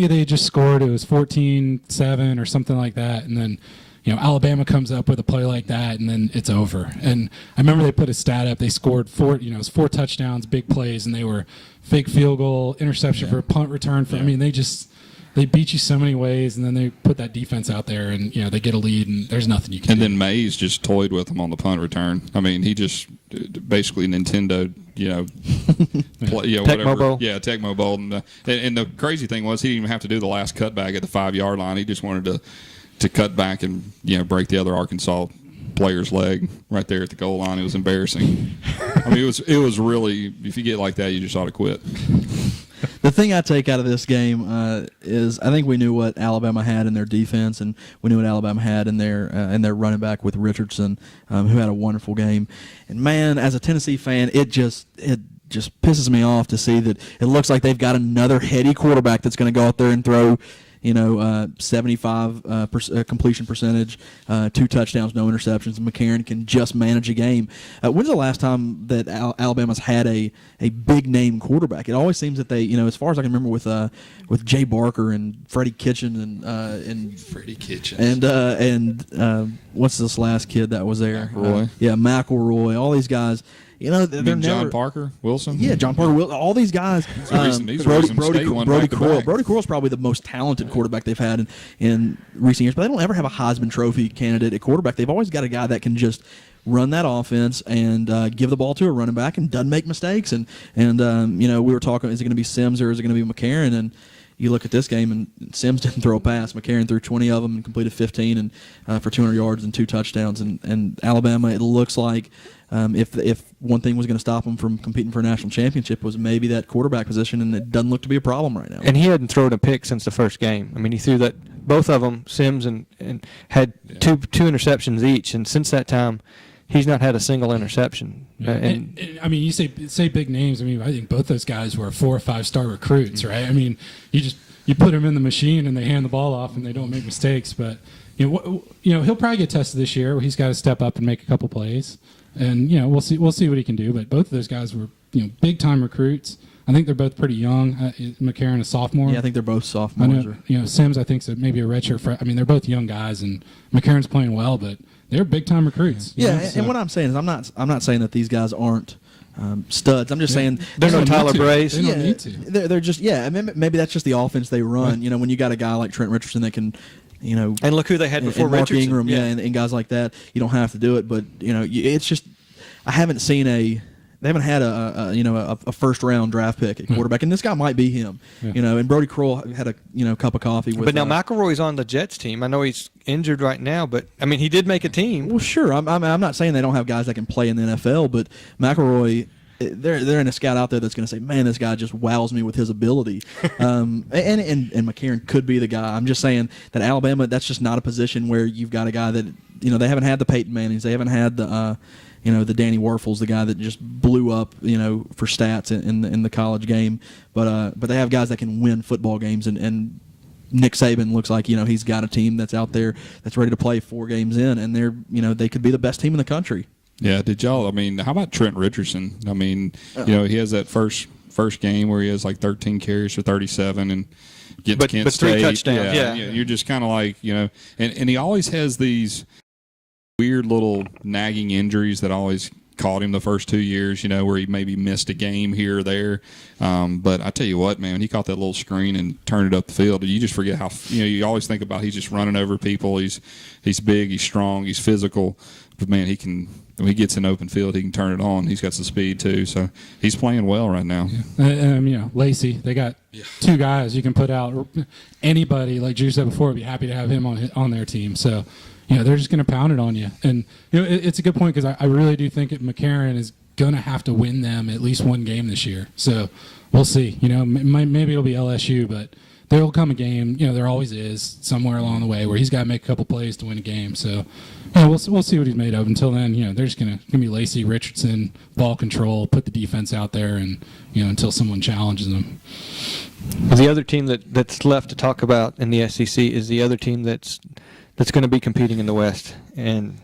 they just scored. It was 14-7 or something like that, and then Alabama comes up with a play like that, and then it's over. And I remember they put a stat up. They scored it was 4 touchdowns, big plays, and they were fake field goal, interception for a punt return. I mean, they beat you so many ways, and then they put that defense out there, and they get a lead, and there's nothing you can do. And then Mays just toyed with them on the punt return. I mean, he just basically Nintendo, whatever. Tecmo Bowl. Yeah, Tecmo Bowl. And the crazy thing was he didn't even have to do the last cutback at the 5-yard line. He just wanted to to cut back and break the other Arkansas player's leg right there at the goal line. It was embarrassing. I mean, it was really, if you get like that, you just ought to quit. The thing I take out of this game is I think we knew what Alabama had in their defense, and we knew what Alabama had in their running back with Richardson, who had a wonderful game. And man, as a Tennessee fan, it just pisses me off to see that it looks like they've got another heady quarterback that's going to go out there and throw 75 completion percentage, 2 touchdowns, no interceptions, and McCarron can just manage a game. When's the last time that Alabama's had a big name quarterback? It always seems that they, as far as I can remember, with Jay Barker and Freddie Kitchen and Freddie Kitchens and what's this last kid that was there? McElroy. McElroy. All these guys. They're never, John Parker Wilson. Yeah, John Parker Wilson. All these guys. Brody Crowell is probably the most talented quarterback they've had in recent years, but they don't ever have a Heisman Trophy candidate at quarterback. They've always got a guy that can just run that offense and give the ball to a running back and doesn't make mistakes. And we were talking, is it going to be Sims or is it going to be McCarron? And you look at this game, and Sims didn't throw a pass. McCarron threw 20 of them and completed 15 and for 200 yards and 2 touchdowns. And Alabama, it looks like if one thing was going to stop them from competing for a national championship was maybe that quarterback position, and it doesn't look to be a problem right now. And he hadn't thrown a pick since the first game. I mean, he threw both of them, Sims and had two interceptions each, and since that time, he's not had a single interception. Yeah. And I mean, you say big names. I mean, I think both those guys were 4 or 5 star recruits, right? I mean, you put them in the machine and they hand the ball off and they don't make mistakes. But he'll probably get tested this year. Where he's got to step up and make a couple plays, and we'll see what he can do. But both of those guys were big time recruits. I think they're both pretty young. McCarron, a sophomore. Yeah, I think they're both sophomores. I know, Sims, I think, is maybe a redshirt. I mean, they're both young guys, and McCarron's playing well, but they're big time recruits. And what I'm saying is, I'm not saying that these guys aren't studs. I'm just saying they're no Tyler Brace. They don't need to. They're just maybe that's just the offense they run. Right. When you got a guy like Trent Richardson that can. And look who they had before and Mark Richardson. Ingram, and guys like that. You don't have to do it, but it's just I haven't seen they haven't had a first round draft pick at quarterback, and this guy might be him. Yeah. And Brody Crowell had a cup of coffee with. But now McElroy's on the Jets team. I know he's injured right now, but I mean he did make a team. Well, sure. I'm not saying they don't have guys that can play in the NFL, but McElroy. They're in a scout out there that's going to say, man, this guy just wows me with his ability. and McCarron could be the guy. I'm just saying that Alabama, that's just not a position where you've got a guy that, they haven't had the Peyton Mannings. They haven't had the Danny Werfels, the guy that just blew up, for stats in the college game. But they have guys that can win football games, and Nick Saban looks like, he's got a team that's out there that's ready to play 4 games in, and they could be the best team in the country. Yeah, how about Trent Richardson? I mean, he has that first game where he has like 13 carries for 37 and gets Kent State. 3 touchdowns, yeah. You're just kind of like, and he always has these weird little nagging injuries that always caught him the first 2 years, where he maybe missed a game here or there. But I tell you what, man, he caught that little screen and turned it up the field. You just forget how, you always think about he's just running over people. He's big, he's strong, he's physical. But, man, when he gets in open field, he can turn it on. He's got some speed, too. So he's playing well right now. Yeah. Lacey, they got 2 guys you can put out. Anybody, like Drew said before, would be happy to have him on their team. So, they're just going to pound it on you. And, it's a good point because I really do think that McCarron is going to have to win them at least 1 game this year. So we'll see. Maybe it'll be LSU, but there will come a game, there always is somewhere along the way where he's got to make a couple plays to win a game. So, we'll see what he's made of. Until then, they're just going to be Lacey, Richardson, ball control, put the defense out there, and until someone challenges them. The other team that's left to talk about in the SEC is the other team that's going to be competing in the West. And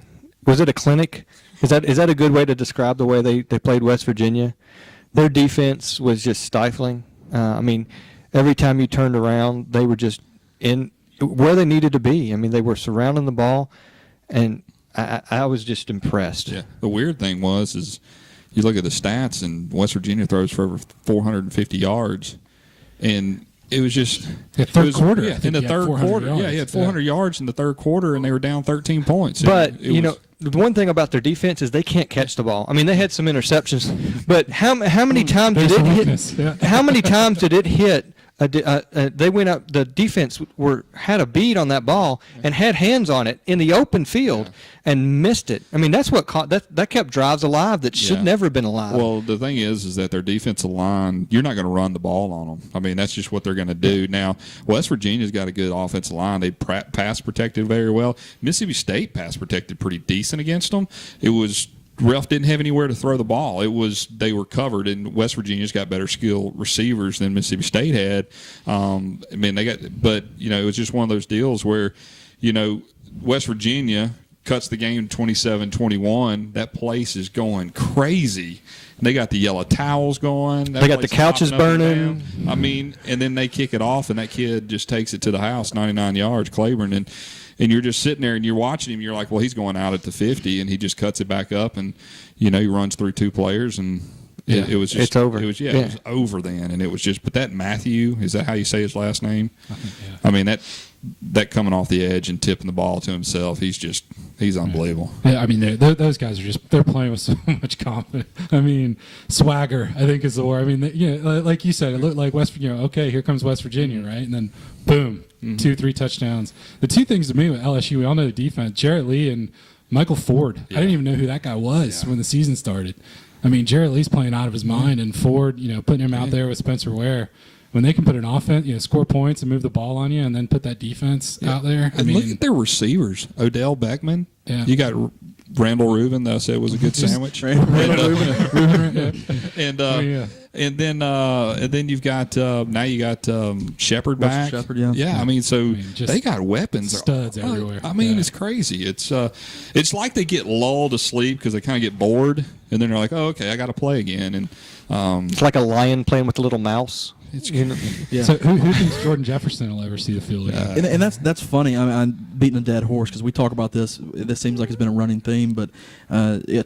was it a clinic? Is that a good way to describe the way they played West Virginia? Their defense was just stifling. I mean, every time you turned around, they were just in where they needed to be. I mean, they were surrounding the ball, and I was just impressed. Yeah. The weird thing is you look at the stats, and West Virginia throws for over 450 yards, and it was just third quarter. Yeah, in the third quarter. Yards. Yeah, he had 400 yards in the third quarter, and they were down 13 points. But the one thing about their defense is they can't catch the ball. I mean, they had some interceptions, but how many times did it hit? Yeah. How many times did it hit they went up. The defense had a bead on that ball and had hands on it in the open field and missed it. I mean, that's what that kept drives alive that should never have been alive. Well, the thing is that their defensive line, you're not going to run the ball on them. I mean, that's just what they're going to do. Now, West Virginia's got a good offensive line. They pass protected very well. Mississippi State pass protected pretty decent against them. It was Ralph didn't have anywhere to throw the ball. They were covered, and West Virginia's got better skilled receivers than Mississippi State had. But it was just one of those deals where, West Virginia cuts the game 27-21. That place is going crazy. They got the yellow towels going. They got the couches burning. I mean, and then they kick it off, and that kid just takes it to the house, 99 yards, Claiborne, and you're just sitting there and you're watching him. You're like, well, he's going out at the 50, and he just cuts it back up, and he runs through two players, and it was just it's over. It was over then, and it was just. But that Matthew, is that how you say his last name? I mean that coming off the edge and tipping the ball to himself, he's unbelievable. Yeah, I mean those guys they're playing with so much confidence. I mean, swagger, I think is the word. I mean, like you said, it looked like West Virginia. Okay, here comes West Virginia, right? And then boom, 2-3 touchdowns. The two things to me with LSU, we all know the defense. Jarrett Lee and Michael Ford. I didn't even know who that guy was when the season started. I mean, Jarrett Lee's playing out of his mind, and Ford, putting him out there with Spencer Ware. When they can put an offense, score points and move the ball on you, and then put that defense out there. And look at their receivers. Odell Beckman. Yeah. You got Randall Rubin that I said was a good sandwich. And then you've got Shepard back. Shepard, yeah. I mean, they got weapons, studs everywhere. I mean, it's crazy. It's like they get lulled to sleep because they kind of get bored, and then they're like, oh, okay, I got to play again. And it's like a lion playing with a little mouse. So who thinks Jordan Jefferson will ever see the field again? And that's funny. I mean, I'm beating a dead horse because we talk about this. This seems like it's been a running theme, but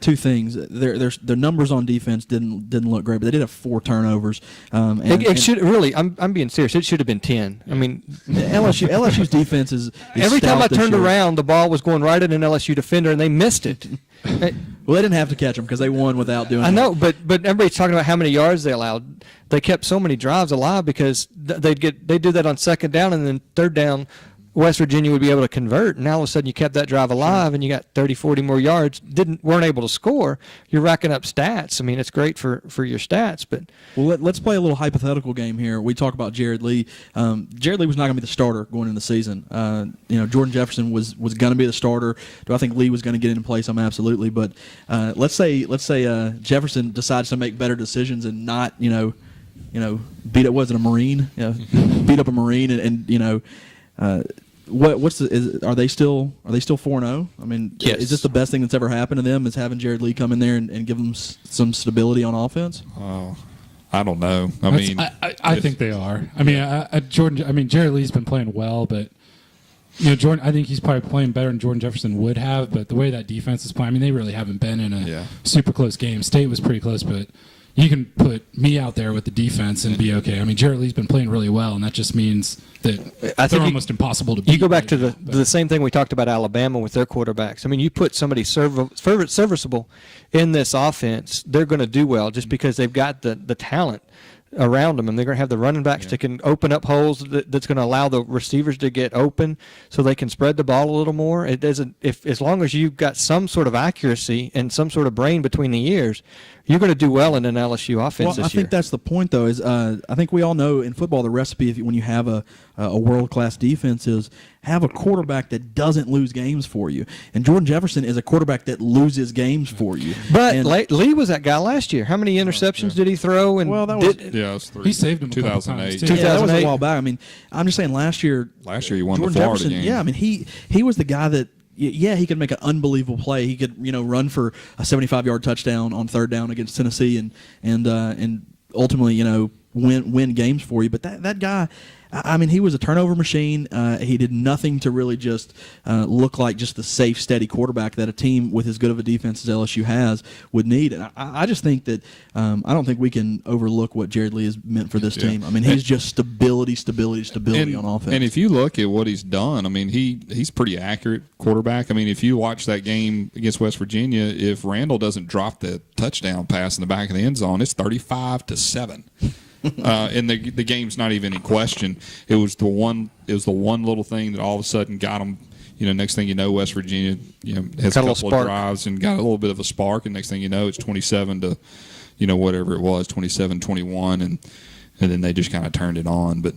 two things. Their numbers on defense didn't look great, but they did have 4 turnovers. It should really. I'm being serious. It should have been 10. I mean, LSU's defense is every time I turned around, the ball was going right at an LSU defender, and they missed it. Well, they didn't have to catch them because they won without doing it. I know, but everybody's talking about how many yards they allowed. They kept so many drives alive because they do that on second down, and then third down, West Virginia would be able to convert. And now all of a sudden you kept that drive alive, and you got 30, 40 more yards. Weren't able to score. You're racking up stats. I mean, it's great for your stats, but let's play a little hypothetical game here. We talk about Jared Lee. Jared Lee was not going to be the starter going into the season. Jordan Jefferson was going to be the starter. Do I think Lee was going to get in place? Absolutely. But let's say Jefferson decides to make better decisions and not beat up. Was it a Marine? Beat up a Marine and are they still 4-0? I mean, yes. Is this the best thing that's ever happened to them? Is having Jared Lee come in there and give them some stability on offense? Oh, I don't know. I think they are. I mean, Jordan. I mean, Jared Lee's been playing well, but Jordan. I think he's probably playing better than Jordan Jefferson would have. But the way that defense is playing, I mean, they really haven't been in a super close game. State was pretty close, but you can put me out there with the defense and be okay. I mean, Jared Lee's been playing really well, and that just means that they're almost impossible to beat. You go back to the same thing we talked about Alabama with their quarterbacks. I mean, you put somebody serviceable in this offense, they're going to do well just because they've got the talent around them, and they're going to have the running backs that can open up holes that's going to allow the receivers to get open so they can spread the ball a little more. It doesn't, as long as you've got some sort of accuracy and some sort of brain between the ears, you're going to do well in an LSU offense this year. I think that's the point, though. Is I think we all know in football the recipe when you have a world-class defense is have a quarterback that doesn't lose games for you. And Jordan Jefferson is a quarterback that loses games for you. But Lee was that guy last year. How many interceptions did he throw? And it was 3. He saved him 2008. 2008. That was a while back. I mean, I'm just saying last year he won Jordan the Florida Jefferson, game. Yeah, I mean he was the guy that. Yeah, he could make an unbelievable play. He could, run for a 75-yard touchdown on third down against Tennessee, and ultimately, win games for you. But that guy, I mean, he was a turnover machine. He did nothing to really just look like just the safe, steady quarterback that a team with as good of a defense as LSU has would need. And I just think that I don't think we can overlook what Jared Lee has meant for this team. I mean, he's just stability on offense. And if you look at what he's done, I mean, he's pretty accurate quarterback. I mean, if you watch that game against West Virginia, if Randall doesn't drop the touchdown pass in the back of the end zone, it's 35-7. And the game's not even in question. It was the one little thing that all of a sudden got them. Next thing you know, West Virginia, has Got a a little couple of spark. drives and got a little bit of a spark. And next thing you know, it's 27 to, whatever it was, 27-21, and then they just kind of turned it on. But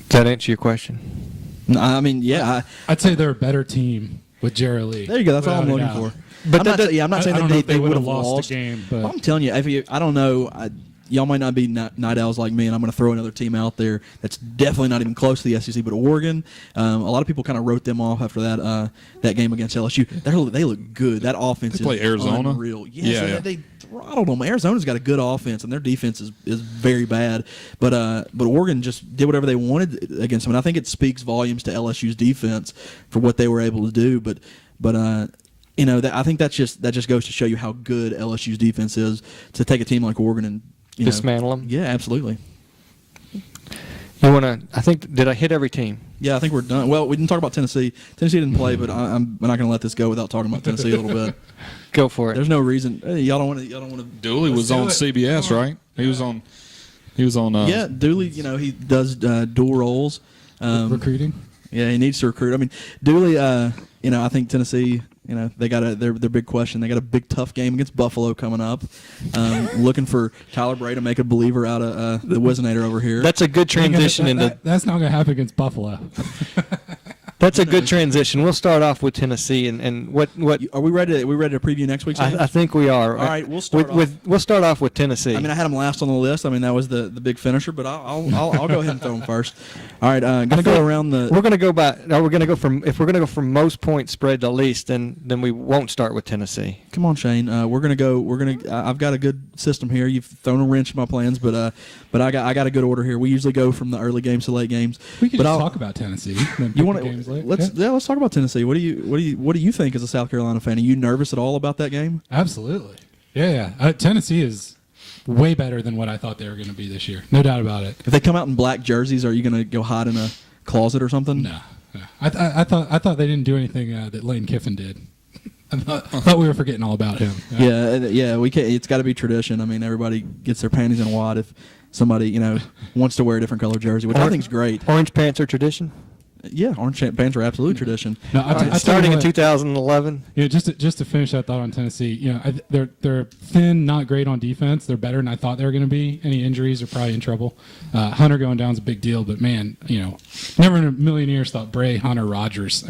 Does that answer your question? No, I mean, yeah. I'd say they're a better team with Jerry Lee. There you go. That's all I'm without a looking doubt. for. But I'm not saying I don't know that if they would would've have lost the game, but Well, I'm telling you, I don't know. Y'all might not be night owls like me, and I'm going to throw another team out there that's definitely not even close to the SEC. But Oregon, a lot of people kind of wrote them off after that game against LSU. They look good. That offense They play is Arizona? unreal. Yes, Yeah. They throttled them. Arizona's got a good offense, and their defense is very bad. But Oregon just did whatever they wanted against them, and I think it speaks volumes to LSU's defense for what they were able to do. But I think that just goes to show you how good LSU's defense is to take a team like Oregon and Dismantle them? Yeah, absolutely. You want to? I think, did I hit every team? Yeah, I think we're done. Well, we didn't talk about Tennessee. Tennessee didn't play, but I'm not going to let this go without talking about Tennessee a little bit. Go for it. There's no reason. Hey, y'all don't want to. Dooley was on CBS, right? He was on. Yeah, Dooley. He does dual roles. recruiting. Yeah, he needs to recruit. I mean, Dooley. I think Tennessee. They got their big question. They got a big tough game against Buffalo coming up. Looking for Tyler Bray to make a believer out of the Wisner over here. That's a good transition into. That's not going to happen against Buffalo. That's a good transition. We'll start off with Tennessee and what Are we ready? Are we ready to preview next week's game? I think we are. All right, we'll start we'll start off with Tennessee. I had him last on the list. That was the big finisher, but I'll go ahead and throw him first. All right, gonna go around the. We're gonna go by. We're gonna go from. If we're gonna go from most points spread to least, then we won't start with Tennessee. Come on, Shane. We're gonna go. I've got a good system here. You've thrown a wrench in my plans, but I got a good order here. We usually go from the early games to late games. We could but just talk about Tennessee. Then You pick want the games to? late. Let's talk about Tennessee. What do you think as a South Carolina fan? Are you nervous at all about that game? Absolutely. Yeah. Tennessee is way better than what I thought they were going to be this year. No doubt about it. If they come out in black jerseys, are you going to go hide in a closet or something? No. I thought they didn't do anything that Lane Kiffin did. I thought we were forgetting all about him. Yeah. We can't. It's got to be tradition. Everybody gets their panties in a wad if somebody wants to wear a different color jersey, which I think's great. Orange pants are tradition. Yeah, orange pants are absolute tradition. No, I tell you Starting in what, 2011. just to finish that thought on Tennessee, they're thin, not great on defense. They're better than I thought they were going to be. Any injuries are probably in trouble. Hunter going down is a big deal, but man, never in a million years thought Bray, Hunter, Rogers.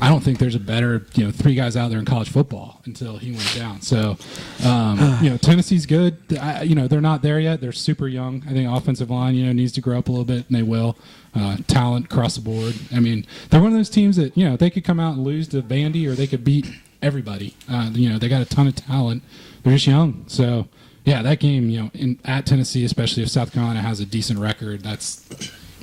I don't think there's a better, three guys out there in college football until he went down. So, Tennessee's good. They're not there yet. They're super young. I think offensive line, needs to grow up a little bit, and they will. Talent across the board. They're one of those teams that, they could come out and lose to Vandy or they could beat everybody. They got a ton of talent. They're just young. So, yeah, that game, at Tennessee, especially if South Carolina has a decent record,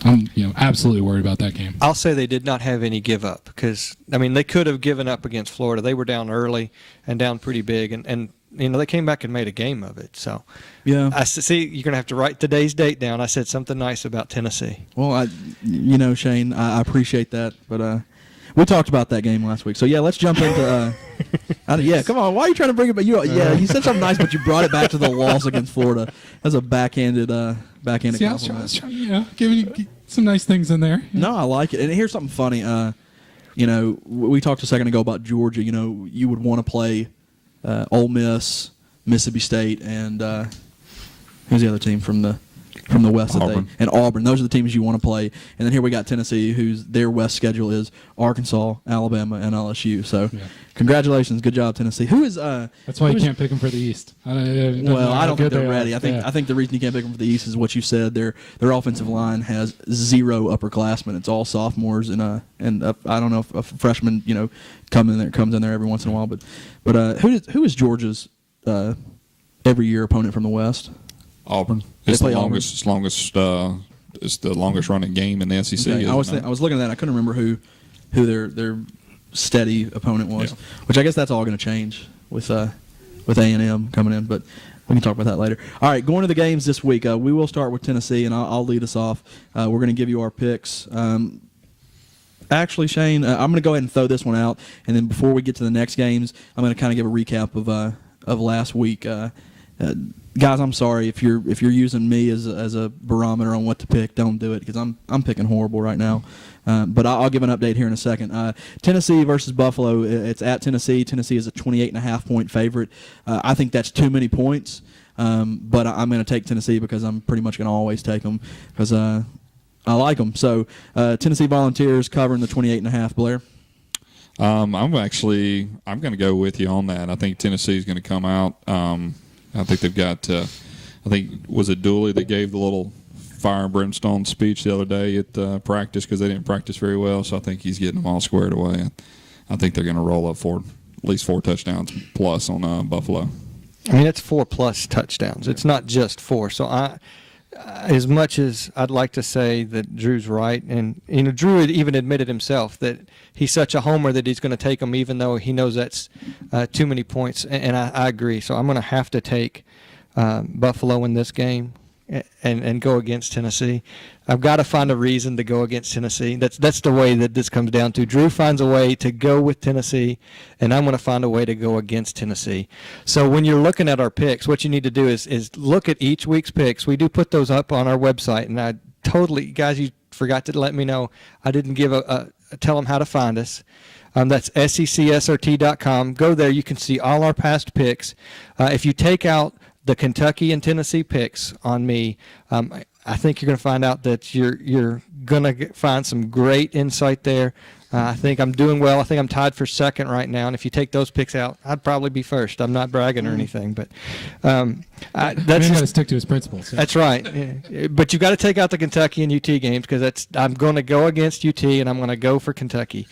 I'm absolutely worried about that game. I'll say they did not have any give up because they could have given up against Florida. They were down early and down pretty big, and they came back and made a game of it. So Yeah. I see you're gonna have to write today's date down. I said something nice about Tennessee. Well, Shane, I appreciate that, but we talked about that game last week. So yeah, let's jump into. Yeah, come on. Why are you trying to bring it back? You said something nice, but you brought it back to the loss against Florida. That's a backhanded See, I was compliment. trying, giving you some nice things in there. No, I like it. And here's something funny. We talked a second ago about Georgia. You would want to play Ole Miss, Mississippi State, and who's the other team from the West? Auburn. And Auburn. Those are the teams you want to play. And then here we got Tennessee, whose their West schedule is Arkansas, Alabama, and LSU. So, Congratulations, good job, Tennessee. Who is? That's why you can't pick them for the East. I don't think they're ready. I think the reason you can't pick them for the East is what you said. Their offensive line has zero upperclassmen. It's all sophomores and I don't know if a freshman comes in there every once in a while. But who is Georgia's every year opponent from the West? Auburn. It's the longest running game in the SEC. Okay. I was looking at that. I couldn't remember who their steady opponent was, which I guess that's all going to change with A&M coming in. But we can talk about that later. All right, going to the games this week. We will start with Tennessee, and I'll lead us off. We're going to give you our picks. Actually, Shane, I'm going to go ahead and throw this one out, and then before we get to the next games, I'm going to kind of give a recap of last week. guys, I'm sorry if you're using me as a barometer on what to pick. Don't do it because I'm picking horrible right now. But I'll give an update here in a second. Tennessee versus Buffalo. It's at Tennessee. Tennessee is a 28.5 point favorite. I think that's too many points. But I'm going to take Tennessee because I'm pretty much going to always take them because I like them. So Tennessee Volunteers covering the 28.5. Blair. I'm going to go with you on that. I think Tennessee's going to come out. I think they've got. Was it Dooley that gave the little fire and brimstone speech the other day at practice because they didn't practice very well. So I think he's getting them all squared away. I think they're going to roll up at least 4 touchdowns plus on Buffalo. I mean, it's 4+ touchdowns. It's not just 4. So as much as I'd like to say that Drew's right, and Drew even admitted himself that he's such a homer that he's going to take them even though he knows that's too many points, and I agree. So I'm going to have to take Buffalo in this game and go against Tennessee. I've got to find a reason to go against Tennessee. That's the way that this comes down to. Drew finds a way to go with Tennessee, and I'm going to find a way to go against Tennessee. So when you're looking at our picks, what you need to do is look at each week's picks. We do put those up on our website, and guys, you forgot to let me know. I didn't tell them how to find us. That's SECSRT.com. Go there. You can see all our past picks. If you take out the Kentucky and Tennessee picks on me, I think you're going to find out that you're going to find some great insight there. I think I'm doing well. I think I'm tied for second right now, and if you take those picks out, I'd probably be first. I'm not bragging or anything, but that's got to stick to his principles. Yeah. That's right. Yeah. But you've got to take out the Kentucky and UT games because I'm going to go against UT and I'm going to go for Kentucky.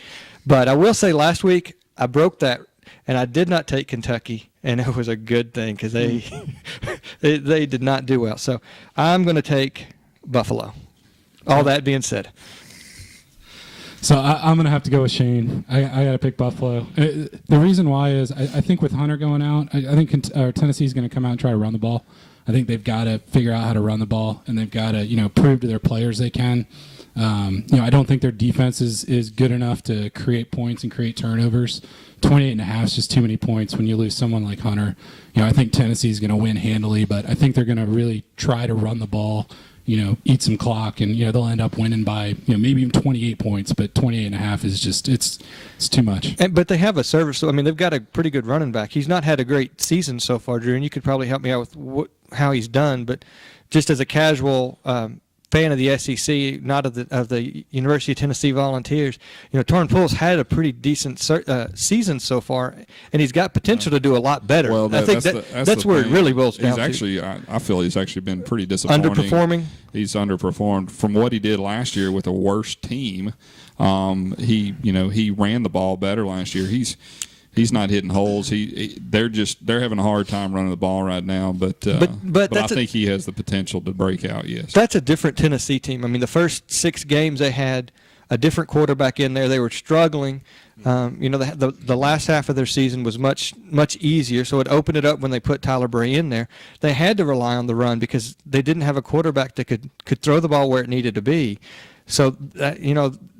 But I will say last week I broke that, and I did not take Kentucky, and it was a good thing because they did not do well. So I'm going to take Buffalo. All that being said. So I'm going to have to go with Shane. I got to pick Buffalo. The reason why is I think with Hunter going out, I think Tennessee's going to come out and try to run the ball. I think they've got to figure out how to run the ball, and they've got to prove to their players they can. I don't think their defense is good enough to create points and create turnovers. 28.5 is just too many points when you lose someone like Hunter. I think Tennessee's going to win handily, but I think they're going to really try to run the ball, eat some clock, and they'll end up winning by maybe even 28 points. But 28.5 is just it's too much. But they have a service. I mean, they've got a pretty good running back. He's not had a great season so far, Drew, and you could probably help me out with how he's done. But just as a casual fan of the SEC, not of the University of Tennessee Volunteers, Torrin Poole's had a pretty decent season so far, and he's got potential to do a lot better. Well, I think that's where it really boils down to. I feel he's actually been pretty disappointing. Underperforming. He's underperformed from what he did last year with a worse team. He ran the ball better last year. He's not hitting holes. They're having a hard time running the ball right now. But I think he has the potential to break out. Yes, that's a different Tennessee team. I mean, the first 6 games they had a different quarterback in there. They were struggling. The last half of their season was much easier. So it opened it up when they put Tyler Bray in there. They had to rely on the run because they didn't have a quarterback that could throw the ball where it needed to be. So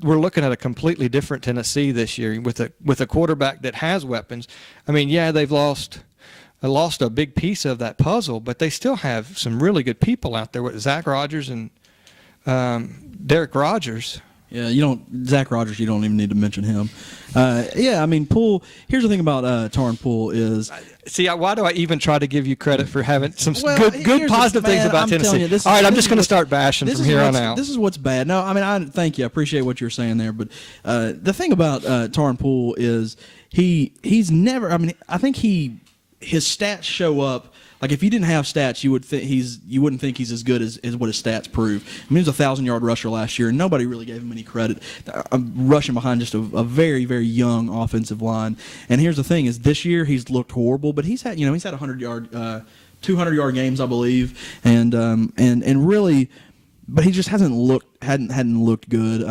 we're looking at a completely different Tennessee this year with a quarterback that has weapons. I mean, yeah, they've lost a big piece of that puzzle, but they still have some really good people out there with Zach Rogers and Derek Rogers. Yeah, Zach Rogers, you don't even need to mention him. Poole, here's the thing about Torrin Poole is... See, why do I even try to give you credit for having some good positive things about Tennessee? All right, I'm just going to start bashing from here on out. This is what's bad. No, I thank you. I appreciate what you're saying there. But the thing about Torrin Poole is he's never... I think his stats show up... Like if you didn't have stats, you wouldn't think he's as good as what his stats prove. I mean, he was a 1,000-yard rusher last year, and nobody really gave him any credit. Rushing behind just a very, very young offensive line. And here's the thing: is this year he's looked horrible, but he's had 100-yard, 200-yard games, I believe, and really. But he just hadn't looked good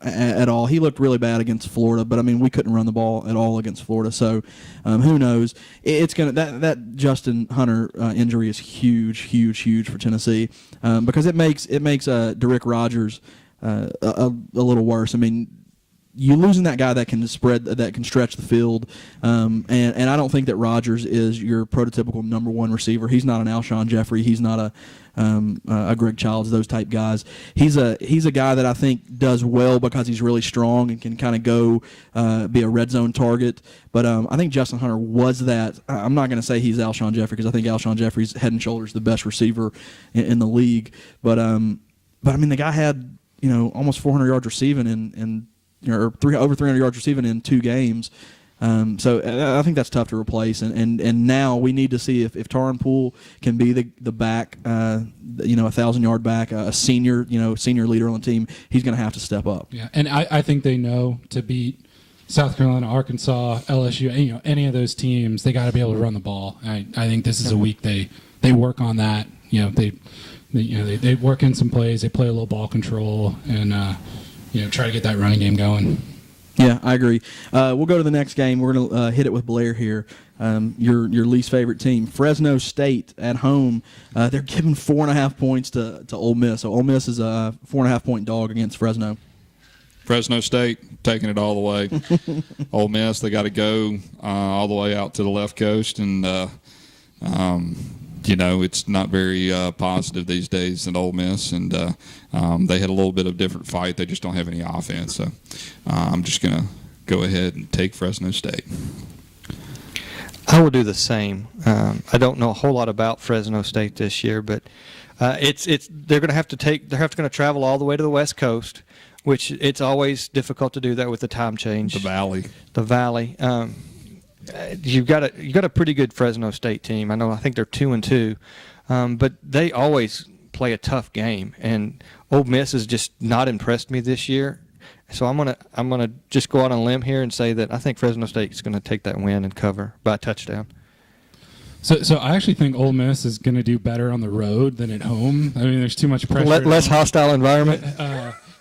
at all. He looked really bad against Florida, but we couldn't run the ball at all against Florida. So who knows? It's gonna that Justin Hunter injury is huge for Tennessee because it makes Derek Rogers a little worse. you losing that guy that can stretch the field, and I don't think that Rodgers is your prototypical number one receiver. He's not an Alshon Jeffrey. He's not a Greg Childs, those type guys. He's a guy that I think does well because he's really strong and can kind of go be a red zone target. But I think Justin Hunter was that. I'm not going to say he's Alshon Jeffrey because I think Alshon Jeffrey's head and shoulders the best receiver in the league. But I mean, the guy had almost 400 yards receiving over 300 yards receiving in 2 games. So I think that's tough to replace. And now we need to see if Taron Poole can be the back, 1,000-yard back, a senior leader on the team. He's going to have to step up. Yeah, and I think they know to beat South Carolina, Arkansas, LSU, any of those teams, they got to be able to run the ball. I think this is a week they work on that. They work in some plays. They play a little ball control and try to get that running game going. Yeah, I agree. We'll go to the next game. We're going to hit it with Blair here. Your least favorite team, Fresno State at home. They're giving 4.5 points to Ole Miss. So Ole Miss is a 4.5-point dog against Fresno. Fresno State taking it all the way. Ole Miss, they got to go all the way out to the left coast, and it's not very positive these days in Ole Miss, and they had a little bit of different fight. They just don't have any offense, so I'm just going to go ahead and take Fresno State. I will do the same. I don't know a whole lot about Fresno State this year, but they're going to have to travel all the way to the West Coast, which it's always difficult to do that with the time change. The Valley. You've got a pretty good Fresno State team. I think they're 2-2, but they always play a tough game, and Ole Miss has just not impressed me this year. So I'm gonna just go out on a limb here and say that I think Fresno State's going to take that win and cover by a touchdown. So I actually think Ole Miss is going to do better on the road than at home. I mean, there's too much pressure. Less hostile environment.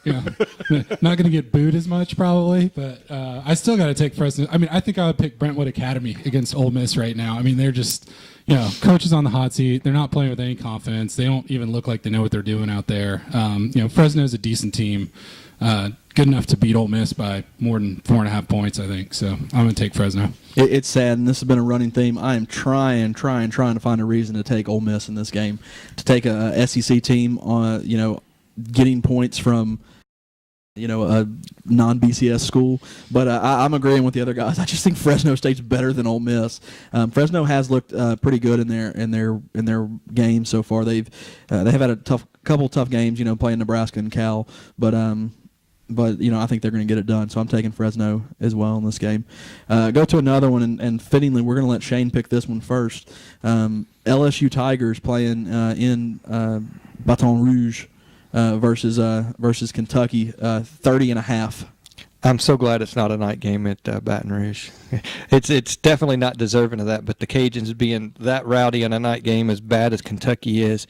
Not going to get booed as much probably, but I still got to take Fresno. I mean, I think I would pick Brentwood Academy against Ole Miss right now. I mean, they're just, coaches on the hot seat. They're not playing with any confidence. They don't even look like they know what they're doing out there. Fresno's a decent team, good enough to beat Ole Miss by more than 4.5 points, I think. So I'm going to take Fresno. It's sad, and this has been a running theme. I am trying to find a reason to take Ole Miss in this game, to take a SEC team on, getting points from a non-BCS school, but I'm agreeing with the other guys. I just think Fresno State's better than Ole Miss. Fresno has looked pretty good in their games so far. They have had a couple tough games, playing Nebraska and Cal, but I think they're going to get it done. So I'm taking Fresno as well in this game. Go to another one, and fittingly, we're going to let Shane pick this one first. LSU Tigers playing in Baton Rouge. Versus Kentucky, 30.5. I'm so glad it's not a night game at Baton Rouge. It's definitely not deserving of that, but the Cajuns being that rowdy in a night game as bad as Kentucky is,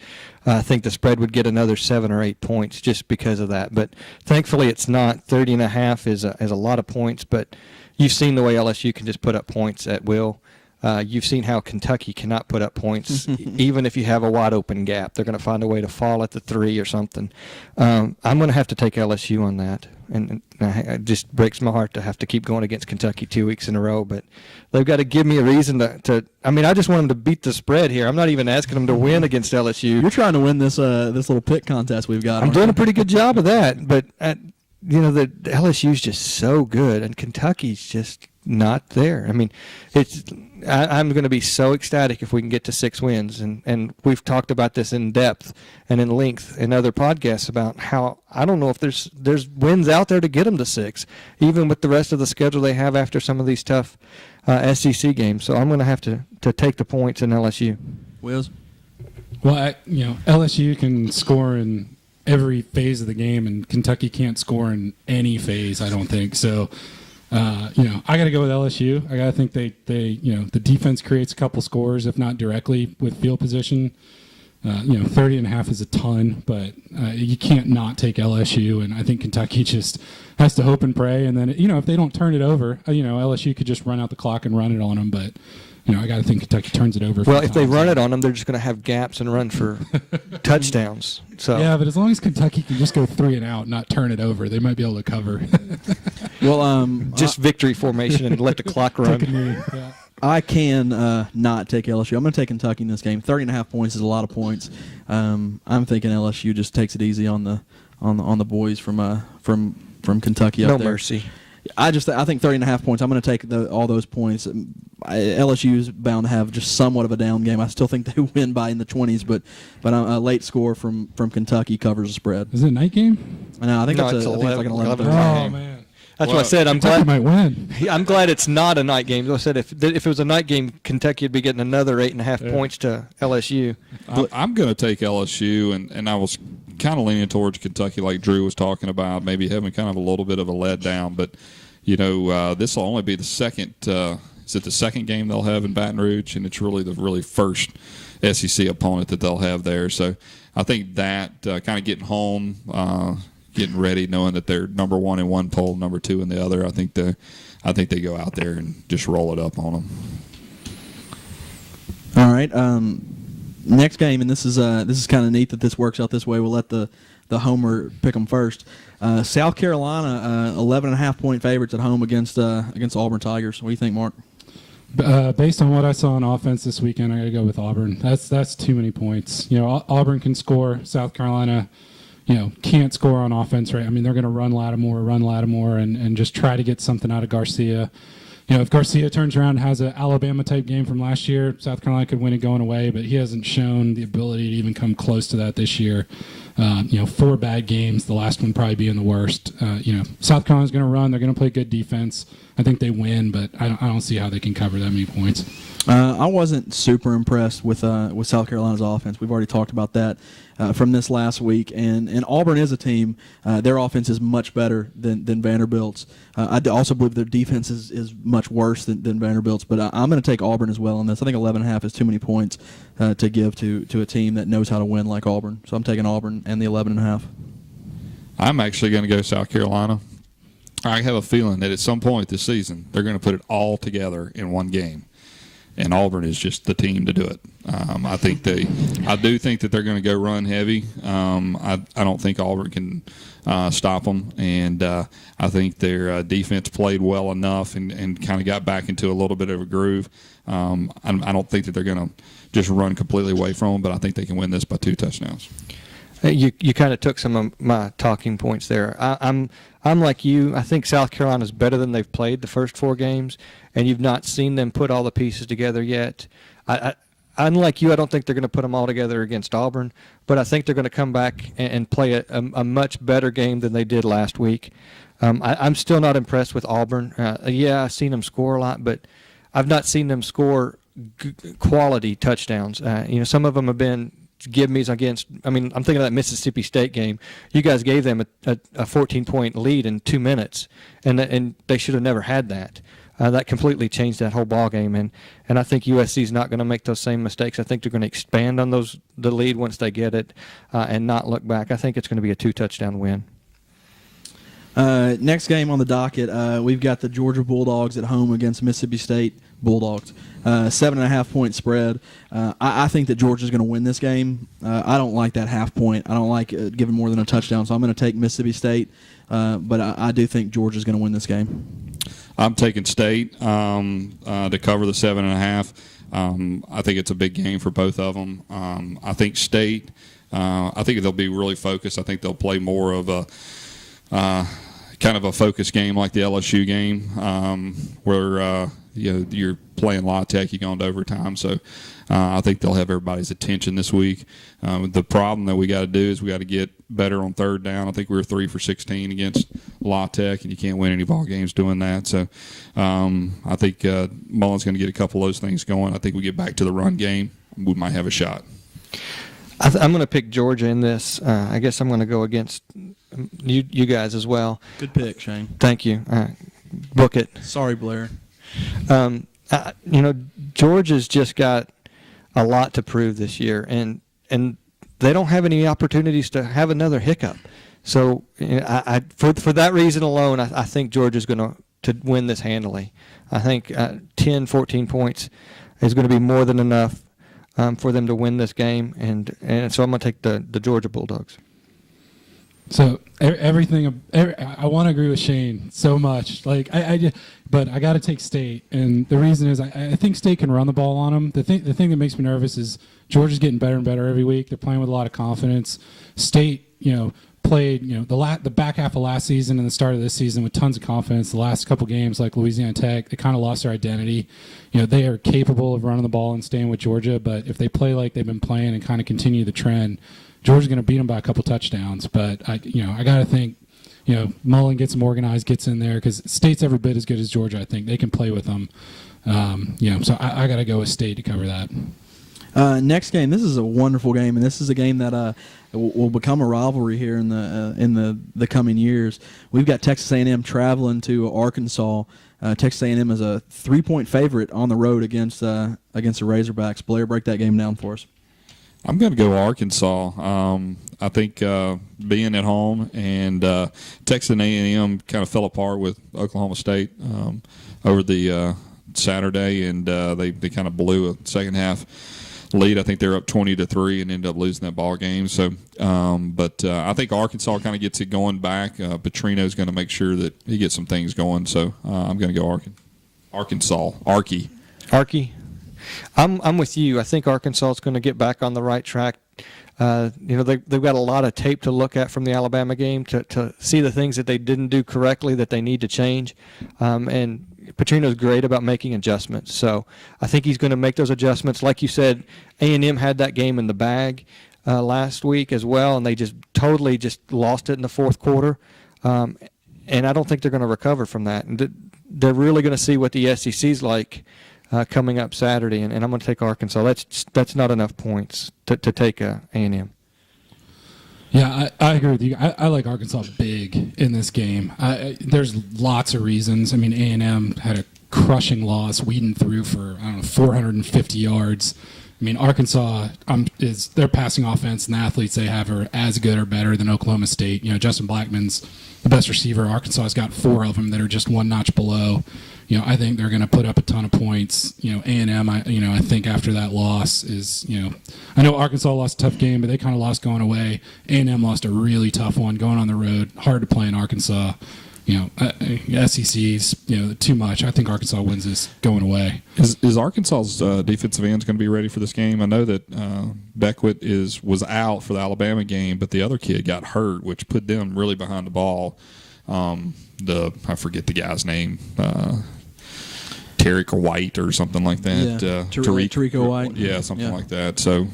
I think the spread would get another 7 or 8 points just because of that. But thankfully it's not. 30.5 is a lot of points, but you've seen the way LSU can just put up points at will. You've seen how Kentucky cannot put up points, even if you have a wide open gap. They're going to find a way to fall at the 3 or something. I'm going to have to take LSU on that, and it just breaks my heart to have to keep going against Kentucky 2 weeks in a row. But they've got to give me a reason to. I mean, I just want them to beat the spread here. I'm not even asking them to win against LSU. You're trying to win this little pick contest we've got. I'm doing a pretty good job of that, but the LSU's just so good, and Kentucky's just not there. I mean, I'm going to be so ecstatic if we can get to 6 wins, and we've talked about this in depth and in length in other podcasts about how I don't know if there's wins out there to get them to 6, even with the rest of the schedule they have after some of these tough SEC games. So I'm going to have to take the points in LSU. Wills? Well, LSU can score in every phase of the game, and Kentucky can't score in any phase, I don't think. So, I got to go with LSU. I got to think they the defense creates a couple scores, if not directly with field position. 30.5 is a ton, but you can't not take LSU, and I think Kentucky just has to hope and pray. And then, if they don't turn it over, LSU could just run out the clock and run it on them. But I got to think Kentucky turns it over. a few Well, if they times. run it on them, they're just going to have gaps and run for touchdowns. So Yeah, but as long as Kentucky can just go 3 and out, not turn it over, they might be able to cover. Well, just victory formation and let the clock run. Take a knee, yeah. I can not take LSU. I'm going to take Kentucky in this game. 30.5 points is a lot of points. I'm thinking LSU just takes it easy on the boys from Kentucky up No there. mercy. I think 30.5 points. I'm going to take all those points. LSU is bound to have just somewhat of a down game. I still think they win by in the 20s, but a late score from Kentucky covers the spread. Is it a night game? No, I think No, it's it's like an 11. 11. Oh, man. That's what I said. I'm Kentucky glad. might win. I'm glad it's not a night game. I said if it was a night game, Kentucky would be getting another 8.5 points to LSU. I'm going to take LSU, and I was kind of leaning towards Kentucky, like Drew was talking about, maybe having kind of a little bit of a letdown. But this will only be the second. Is it the second game they'll have in Baton Rouge, and it's really the first SEC opponent that they'll have there. So I think that kind of getting home, getting ready, knowing that they're number one in one poll, number two in the other. I think they go out there and just roll it up on them. All right. Next game, and this is kind of neat that this works out this way. We'll let the homer pick them first. South Carolina, 11.5 point favorites at home against Auburn Tigers. What do you think, Mark? Based on what I saw on offense this weekend, I got to go with Auburn. That's too many points. Auburn can score. South Carolina, can't score on offense, right? I mean, they're going to run Lattimore, and just try to get something out of Garcia. If Garcia turns around and has an Alabama-type game from last year, South Carolina could win it going away, but he hasn't shown the ability to even come close to that this year. 4 bad games, the last one probably being the worst. South Carolina's going to run. They're going to play good defense. I think they win, but I don't see how they can cover that many points. I wasn't super impressed with South Carolina's offense. We've already talked about that from this last week. And Auburn is a team. Their offense is much better than Vanderbilt's. I also believe their defense is much worse than Vanderbilt's. But I'm going to take Auburn as well on this. I think 11.5 is too many points to give to a team that knows how to win like Auburn. So I'm taking Auburn and the 11.5. I'm actually going to go South Carolina. I have a feeling that at some point this season they're going to put it all together in one game. And Auburn is just the team to do it. I do think that they're going to go run heavy. I don't think Auburn can stop them, and I think their defense played well enough and kind of got back into a little bit of a groove. I don't think that they're going to just run completely away from them, but I think they can win this by 2 touchdowns. You kind of took some of my talking points there. I'm like you. I think South Carolina's better than they've played the first 4 games, and you've not seen them put all the pieces together yet. Unlike you, I don't think they're going to put them all together against Auburn, but I think they're going to come back and play a much better game than they did last week. I'm still not impressed with Auburn. I've seen them score a lot, but I've not seen them score quality touchdowns. Some of them have been give me's against. I'm thinking of that Mississippi State game. You guys gave them a 14-point lead in 2 minutes, and they should have never had that. That completely changed that whole ball game, and I think USC is not going to make those same mistakes. I think they're going to expand on the lead once they get it, and not look back. I think it's going to be a 2-touchdown win. Next game on the docket, we've got the Georgia Bulldogs at home against Mississippi State Bulldogs. 7.5 point spread. I think that Georgia's going to win this game. I don't like that half point. I don't like giving more than a touchdown, so I'm going to take Mississippi State. But I do think Georgia's going to win this game. I'm taking State to cover the 7.5. I think it's a big game for both of them. I think State. I think they'll be really focused. I think they'll play more of a kind of a focus game like the LSU game, where you're playing La Tech, you're going to overtime. So I think they'll have everybody's attention this week. The problem that we got to do is we got to get better on third down. I think we were 3 for 16 against La Tech, and you can't win any ball games doing that. So I think Mullen's going to get a couple of those things going. I think we get back to the run game, we might have a shot. I'm going to pick Georgia in this. I guess I'm going to go against you guys as well. Good pick, Shane. Thank you. Book it. Sorry, Blair. Georgia's just got a lot to prove this year, and they don't have any opportunities to have another hiccup. So for that reason alone, I think Georgia's going to win this handily. I think 10, 14 points. is going to be more than enough for them to win this game, and so I'm going to take the Georgia Bulldogs. So everything, I want to agree with Shane so much. Like but I got to take State, and the reason is I think State can run the ball on them. The thing that makes me nervous is Georgia's getting better and better every week. They're playing with a lot of confidence. State, played the back half of last season and the start of this season with tons of confidence. The last couple games, like Louisiana Tech, they kind of lost their identity. They are capable of running the ball and staying with Georgia, but if they play like they've been playing and kind of continue the trend, Georgia's going to beat them by a couple touchdowns. But I got to think, Mullen gets them organized, gets in there, because State's every bit as good as Georgia. I think they can play with them. So I got to go with State to cover that. Next game, this is a wonderful game, and this is a game that will become a rivalry here in the coming years. We've got Texas A&M traveling to Arkansas. Texas A&M is a 3-point favorite on the road against the Razorbacks. Blair, break that game down for us. I'm going to go Arkansas. I think being at home and Texas A&M kind of fell apart with Oklahoma State over the Saturday, and they kind of blew a second half lead. I think they're up 20-3 and ended up losing that ball game. So, but I think Arkansas kind of gets it going back. Petrino's going to make sure that he gets some things going. So I'm going to go Arkansas. Arky. I'm with you. I think Arkansas is going to get back on the right track. They've got a lot of tape to look at from the Alabama game to see the things that they didn't do correctly that they need to change. And Petrino's great about making adjustments. So I think he's going to make those adjustments. Like you said, A&M had that game in the bag last week as well, and they just totally lost it in the fourth quarter. And I don't think they're going to recover from that. And they're really going to see what the SEC's like coming up Saturday, and I'm going to take Arkansas. That's not enough points to take A&M. Yeah, I agree with you. I like Arkansas big in this game. There's lots of reasons. I mean, A&M had a crushing loss. Whedon threw for 450 yards. I mean, Arkansas is their passing offense and the athletes they have are as good or better than Oklahoma State. Justin Blackman's the best receiver. Arkansas has got 4 of them that are just one notch below. I think they're going to put up a ton of points. A&M, I think after that loss is, I know Arkansas lost a tough game, but they kind of lost going away. A&M lost a really tough one going on the road. Hard to play in Arkansas. SEC's, too much. I think Arkansas wins this going away. Is Arkansas's defensive ends going to be ready for this game? I know that Beckwith was out for the Alabama game, but the other kid got hurt, which put them really behind the ball. I forget the guy's name. Tarek or White or something like that. Yeah, Tariq White. Yeah, something like that. So,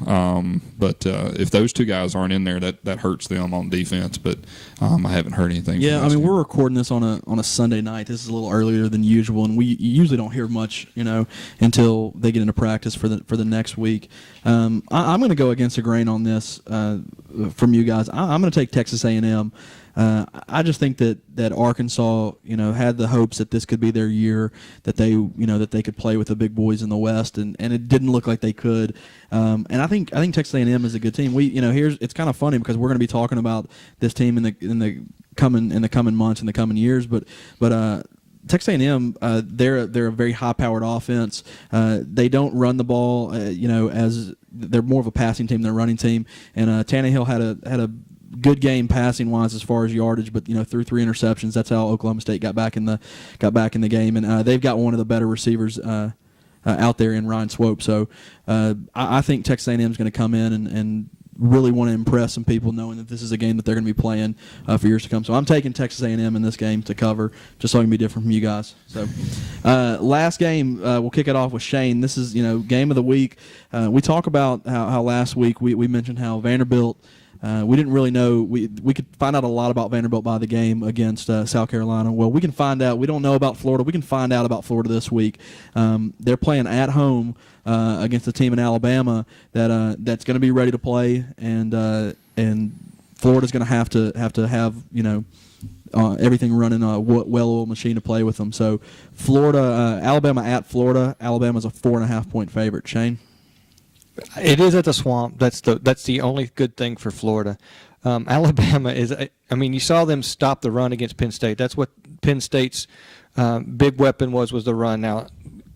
but if those two guys aren't in there, that hurts them on defense. But I haven't heard anything. Yeah, I mean, we're recording this on a Sunday night. This is a little earlier than usual, and we usually don't hear much, until they get into practice for the next week. I'm going to go against the grain on this from you guys. I'm going to take Texas A&M. I just think that Arkansas, had the hopes that this could be their year, that they could play with the big boys in the West, and it didn't look like they could. And I think Texas A&M is a good team. It's kind of funny because we're going to be talking about this team in the coming months, in the coming years, but Texas A&M, they're a very high-powered offense. They don't run the ball, as they're more of a passing team than a running team. And Tannehill had a good game passing wise as far as yardage, but threw 3 interceptions. That's how Oklahoma State got back in the game, and they've got one of the better receivers out there in Ryan Swope. So I think Texas A&M is going to come in and really want to impress some people, knowing that this is a game that they're going to be playing for years to come. So I'm taking Texas A&M in this game to cover, just so I can be different from you guys. So last game, we'll kick it off with Shane. This is game of the week. We talk about how last week we mentioned how Vanderbilt. We didn't really know. We could find out a lot about Vanderbilt by the game against South Carolina. Well, we can find out. We don't know about Florida. We can find out about Florida this week. They're playing at home against a team in Alabama that's going to be ready to play, and Florida's going to have everything running a well-oiled machine to play with them. So Alabama at Florida. Alabama's a 4.5-point favorite. Shane. It is at the Swamp. That's the only good thing for Florida. Alabama is. I mean, you saw them stop the run against Penn State. That's what Penn State's big weapon was the run. Now,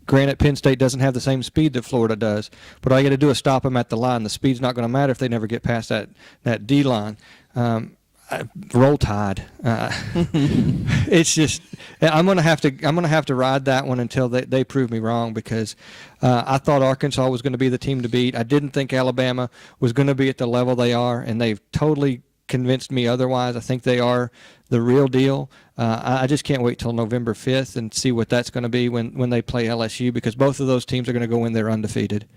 Granted, Penn State doesn't have the same speed that Florida does, but all you got to do is stop them at the line. The speed's not going to matter if they never get past that D line. Roll Tide. It's just I'm gonna have to ride that one until they prove me wrong, because I thought Arkansas was going to be the team to beat. I didn't think Alabama was going to be at the level they are, and they've totally convinced me otherwise. I think they are the real deal. I just can't wait till November 5th and see what that's going to be when they play LSU, because both of those teams are going to go in there undefeated.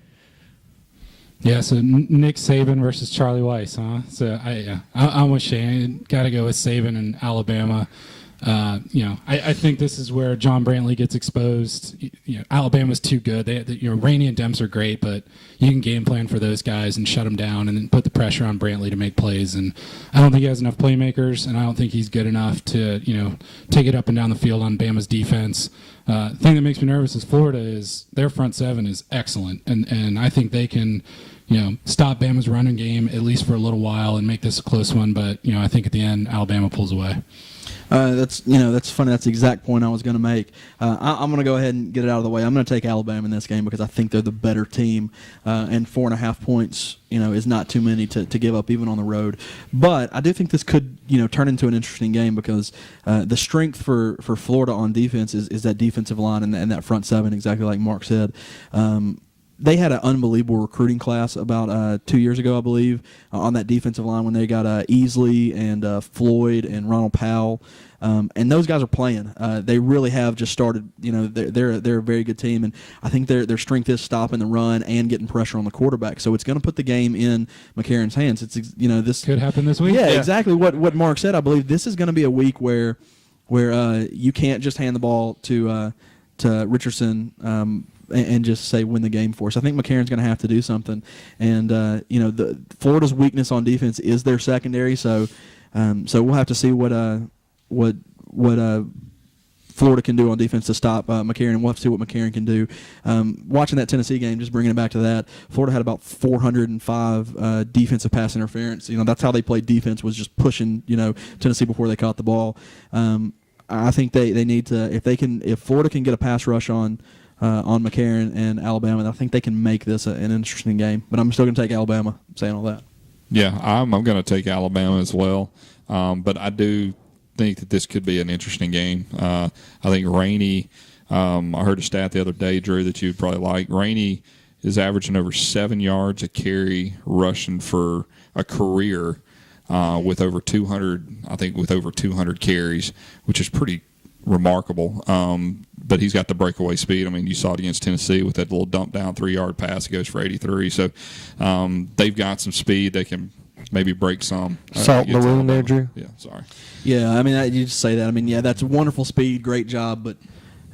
Yeah, so Nick Saban versus Charlie Weiss, huh? So I'm with Shane. Got to go with Saban and Alabama. I think this is where John Brantley gets exposed. Alabama's too good. Rainey and Demps are great, but you can game plan for those guys and shut them down, and then put the pressure on Brantley to make plays. And I don't think he has enough playmakers, and I don't think he's good enough to take it up and down the field on Bama's defense. The thing that makes me nervous is Florida is their front seven is excellent, and I think they can stop Bama's running game at least for a little while and make this a close one. But I think at the end Alabama pulls away. That's funny. That's the exact point I was going to make. I'm going to go ahead and get it out of the way. I'm going to take Alabama in this game because I think they're the better team, and 4.5 points, is not too many to give up even on the road. But I do think this could, turn into an interesting game, because the strength for Florida on defense is that defensive line and that front seven, exactly like Marc said. They had an unbelievable recruiting class about 2 years ago, I believe, on that defensive line when they got Easley and Floyd and Ronald Powell. And those guys are playing. They really have just started. They're a very good team, and I think their strength is stopping the run and getting pressure on the quarterback. So it's going to put the game in McCarron's hands. This could happen this week. Yeah, exactly what Marc said. I believe this is going to be a week where you can't just hand the ball to Richardson. And just say win the game for us. I think McCarron's going to have to do something, and Florida's weakness on defense is their secondary. So we'll have to see what Florida can do on defense to stop McCarron, and we'll have to see what McCarron can do. Watching that Tennessee game, just bringing it back to that, Florida had about 405 defensive pass interference. That's how they played defense, was just pushing Tennessee before they caught the ball. I think they need to, if Florida can get a pass rush on McCarron and Alabama, I think they can make this an interesting game. But I'm still going to take Alabama, saying all that. Yeah, I'm going to take Alabama as well. But I do think that this could be an interesting game. I think Rainey, I heard a stat the other day, Drew, that you'd probably like. Rainey is averaging over 7 yards a carry rushing for a career with over 200 carries, which is pretty remarkable. But he's got the breakaway speed. I mean, you saw it against Tennessee with that little dump down 3-yard pass that goes for 83. So they've got some speed. They can maybe break some. Salt in the wound there, Drew. Yeah, sorry. Yeah, I mean, you just say that. I mean, yeah, that's wonderful speed, great job, but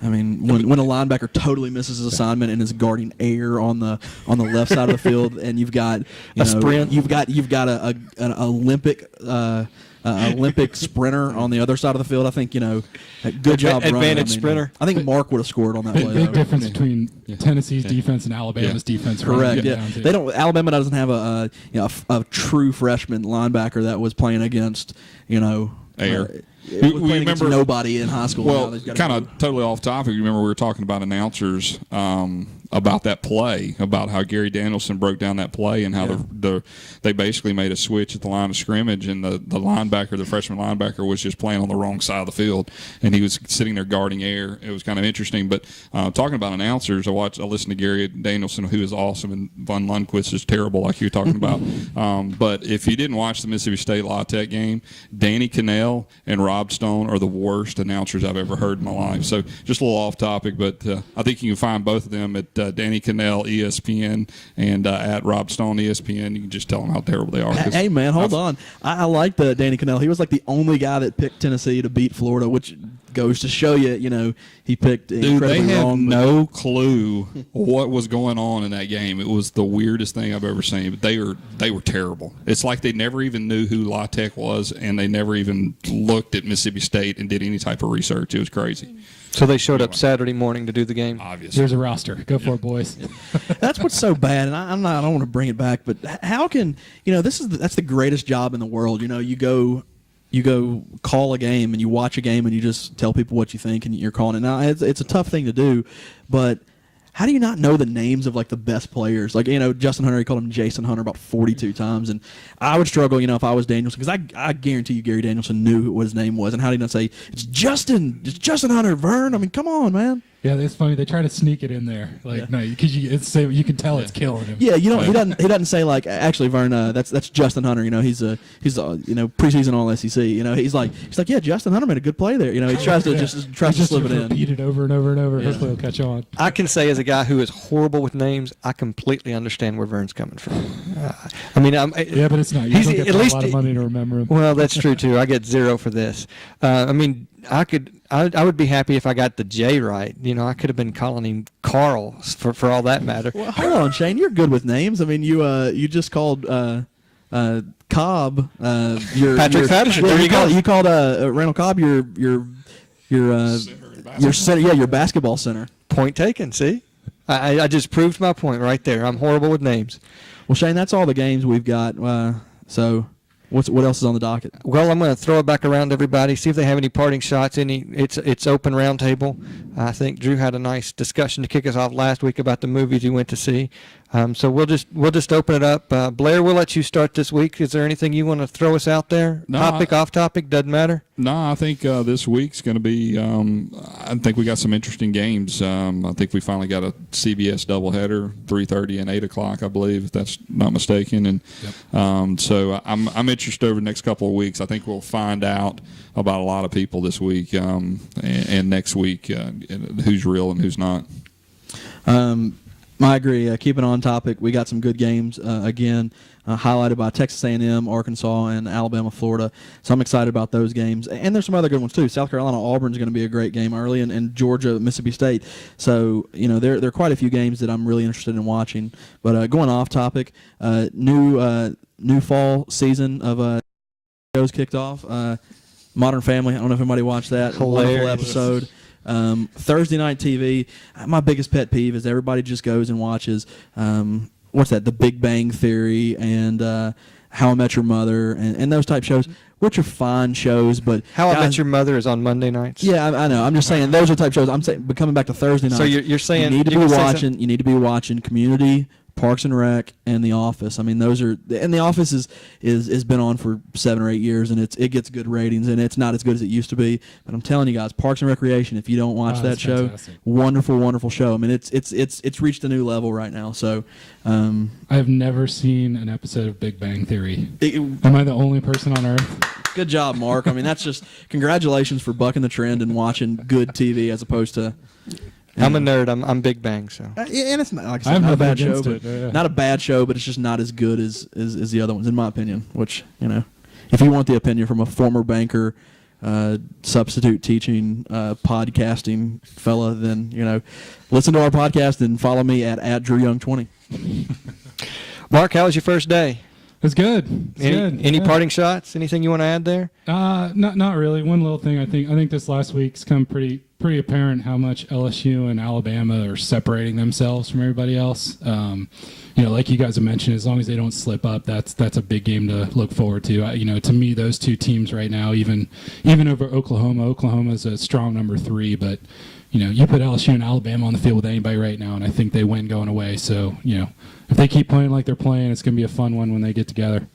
I mean, when a linebacker totally misses his assignment and is guarding air on the left side of the field, and you've got sprint, you've got an Olympic sprinter on the other side of the field. I think good job, advantage sprinter. I think Marc would have scored on that play. Big difference between Tennessee's defense and Alabama's defense. Correct. Yeah, they don't. Alabama doesn't have a true freshman linebacker that was playing against air. We remember nobody in high school. Well, kind of totally off topic. Remember we were talking about announcers about that play, about how Gary Danielson broke down that play, and how they basically made a switch at the line of scrimmage, and the linebacker, the freshman linebacker, was just playing on the wrong side of the field, and he was sitting there guarding air. It was kind of interesting. But talking about announcers, I listened to Gary Danielson, who is awesome, and Von Lundquist is terrible, like you were talking about. But if you didn't watch the Mississippi State La Tech game, Danny Cannell and Rob Stone are the worst announcers I've ever heard in my life. So just a little off topic, but I think you can find both of them at Danny Cannell, ESPN, and at Rob Stone, ESPN. You can just tell them how terrible they are. Hey, man, hold on. I like the Danny Cannell. He was like the only guy that picked Tennessee to beat Florida, which goes to show you, he picked incredibly they had wrong. No clue what was going on in that game. It was the weirdest thing I've ever seen. But they were terrible. It's like they never even knew who La Tech was, and they never even looked at Mississippi State and did any type of research. It was crazy. So they showed up Saturday morning to do the game. Obviously, here's a roster. Go for it, boys. That's what's so bad, and I don't want to bring it back, but how can that's the greatest job in the world. You go call a game and you watch a game and you just tell people what you think and you're calling it. Now it's a tough thing to do, but how do you not know the names of like the best players? Like, Justin Hunter, he called him Jason Hunter about 42 times, and I would struggle, if I was Danielson, because I guarantee you Gary Danielson knew what his name was, and how did he not say it's Justin Hunter, Vern? I mean, come on, man. Yeah, it's funny. They try to sneak it in there, no, because you can tell it's killing him. Yeah, he doesn't say like, actually, Vern, that's Justin Hunter. He's preseason All SEC. He's like, yeah, Justin Hunter made a good play there. He tries to just slip it in. Repeat it over and over and over. Yeah. Hopefully, it'll catch on. I can say, as a guy who is horrible with names, I completely understand where Vern's coming from. Yeah, but it's not. You don't get a lot of money to remember him. Well, that's true too. I get 0 for this. I would be happy if I got the J right. I could have been calling him Carl for all that matter. Well, hold on, Shane. You're good with names. I mean, you just called Cobb. Patrick Patterson. There you go. You called Randall Cobb your center. Yeah, your basketball center. Point taken. See, I just proved my point right there. I'm horrible with names. Well, Shane, that's all the games we've got. So. What else is on the docket? Well, I'm going to throw it back around to everybody, see if they have any parting shots. It's open round table. I think Drew had a nice discussion to kick us off last week about the movies he went to see. So we'll just open it up. Blair, we'll let you start this week. Is there anything you want to throw us out there? No, topic, off topic, doesn't matter. No, I think this week's going to be. I think we got some interesting games. I think we finally got a CBS doubleheader, 3:30 and 8 o'clock, I believe, if that's not mistaken. And yep. So I'm interested over the next couple of weeks. I think we'll find out about a lot of people this week and next week, who's real and who's not. I agree. Keeping on topic, we got some good games again, highlighted by Texas A&M, Arkansas, and Alabama, Florida. So I'm excited about those games. And there's some other good ones too. South Carolina, Auburn's going to be a great game early, and Georgia, Mississippi State. So there are quite a few games that I'm really interested in watching. But going off topic, new fall season of shows kicked off. Modern Family. I don't know if anybody watched that. Hilarious. Wonderful episode. Thursday night TV, my biggest pet peeve is everybody just goes and watches what's that, The Big Bang Theory and How I Met Your Mother and those type shows, which are fine shows, but How I Met Your Mother is on Monday nights. Yeah, I know. I'm just saying those are type shows. I'm saying, but coming back to Thursday night. So you're saying you need to be watching Community, Parks and Rec, and The Office. I mean, those are, and The Office is been on for 7 or 8 years, and it gets good ratings, and it's not as good as it used to be. But I'm telling you guys, Parks and Recreation, if you don't watch that show, fantastic. Wonderful show. I mean, it's reached a new level right now. So, I have never seen an episode of Big Bang Theory. Am I the only person on earth? Good job, Mark. I mean, that's just congratulations for bucking the trend and watching good TV as opposed to. I'm a nerd. I'm Big Bang, so. Yeah, and it's not, like I said, not a bad show, but not a bad show, but it's just not as good as the other ones, in my opinion. Which, if you want the opinion from a former banker, substitute teaching, podcasting fella, then listen to our podcast and follow me at DrewYoung20. Mark, how was your first day? It was good. Any parting shots? Anything you want to add there? Not really. One little thing. I think this last week's come pretty apparent how much LSU and Alabama are separating themselves from everybody else. Like you guys have mentioned, as long as they don't slip up, that's a big game to look forward to. To me, those two teams right now, even over Oklahoma. Oklahoma's a strong number 3, but you put LSU and Alabama on the field with anybody right now, and I think they win going away. So if they keep playing like they're playing, it's going to be a fun one when they get together.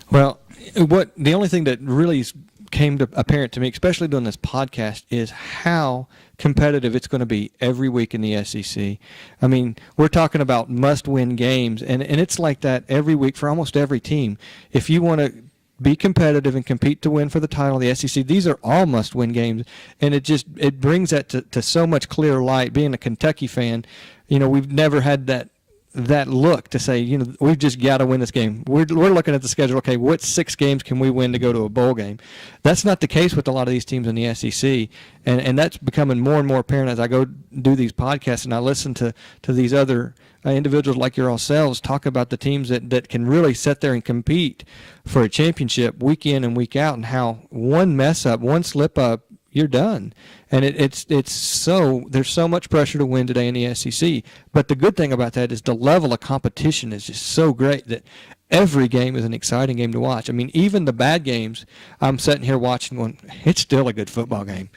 Well, the only thing that really came to apparent to me, especially doing this podcast, is how competitive it's going to be every week in the SEC. I mean, we're talking about must-win games, and it's like that every week for almost every team. If you want to be competitive and compete to win for the title of the SEC, these are all must-win games, and it brings that to so much clearer light. Being a Kentucky fan, we've never had that look to say, we've just got to win this game. We're looking at the schedule, okay, what 6 games can we win to go to a bowl game? That's not the case with a lot of these teams in the SEC, and that's becoming more and more apparent as I go do these podcasts and I listen to these other individuals like yourselves talk about the teams that can really sit there and compete for a championship week in and week out, and how one mess up, one slip up, you're done. And it's so there's so much pressure to win today in the SEC. But the good thing about that is the level of competition is just so great that every game is an exciting game to watch. I mean, even the bad games, I'm sitting here watching going, it's still a good football game.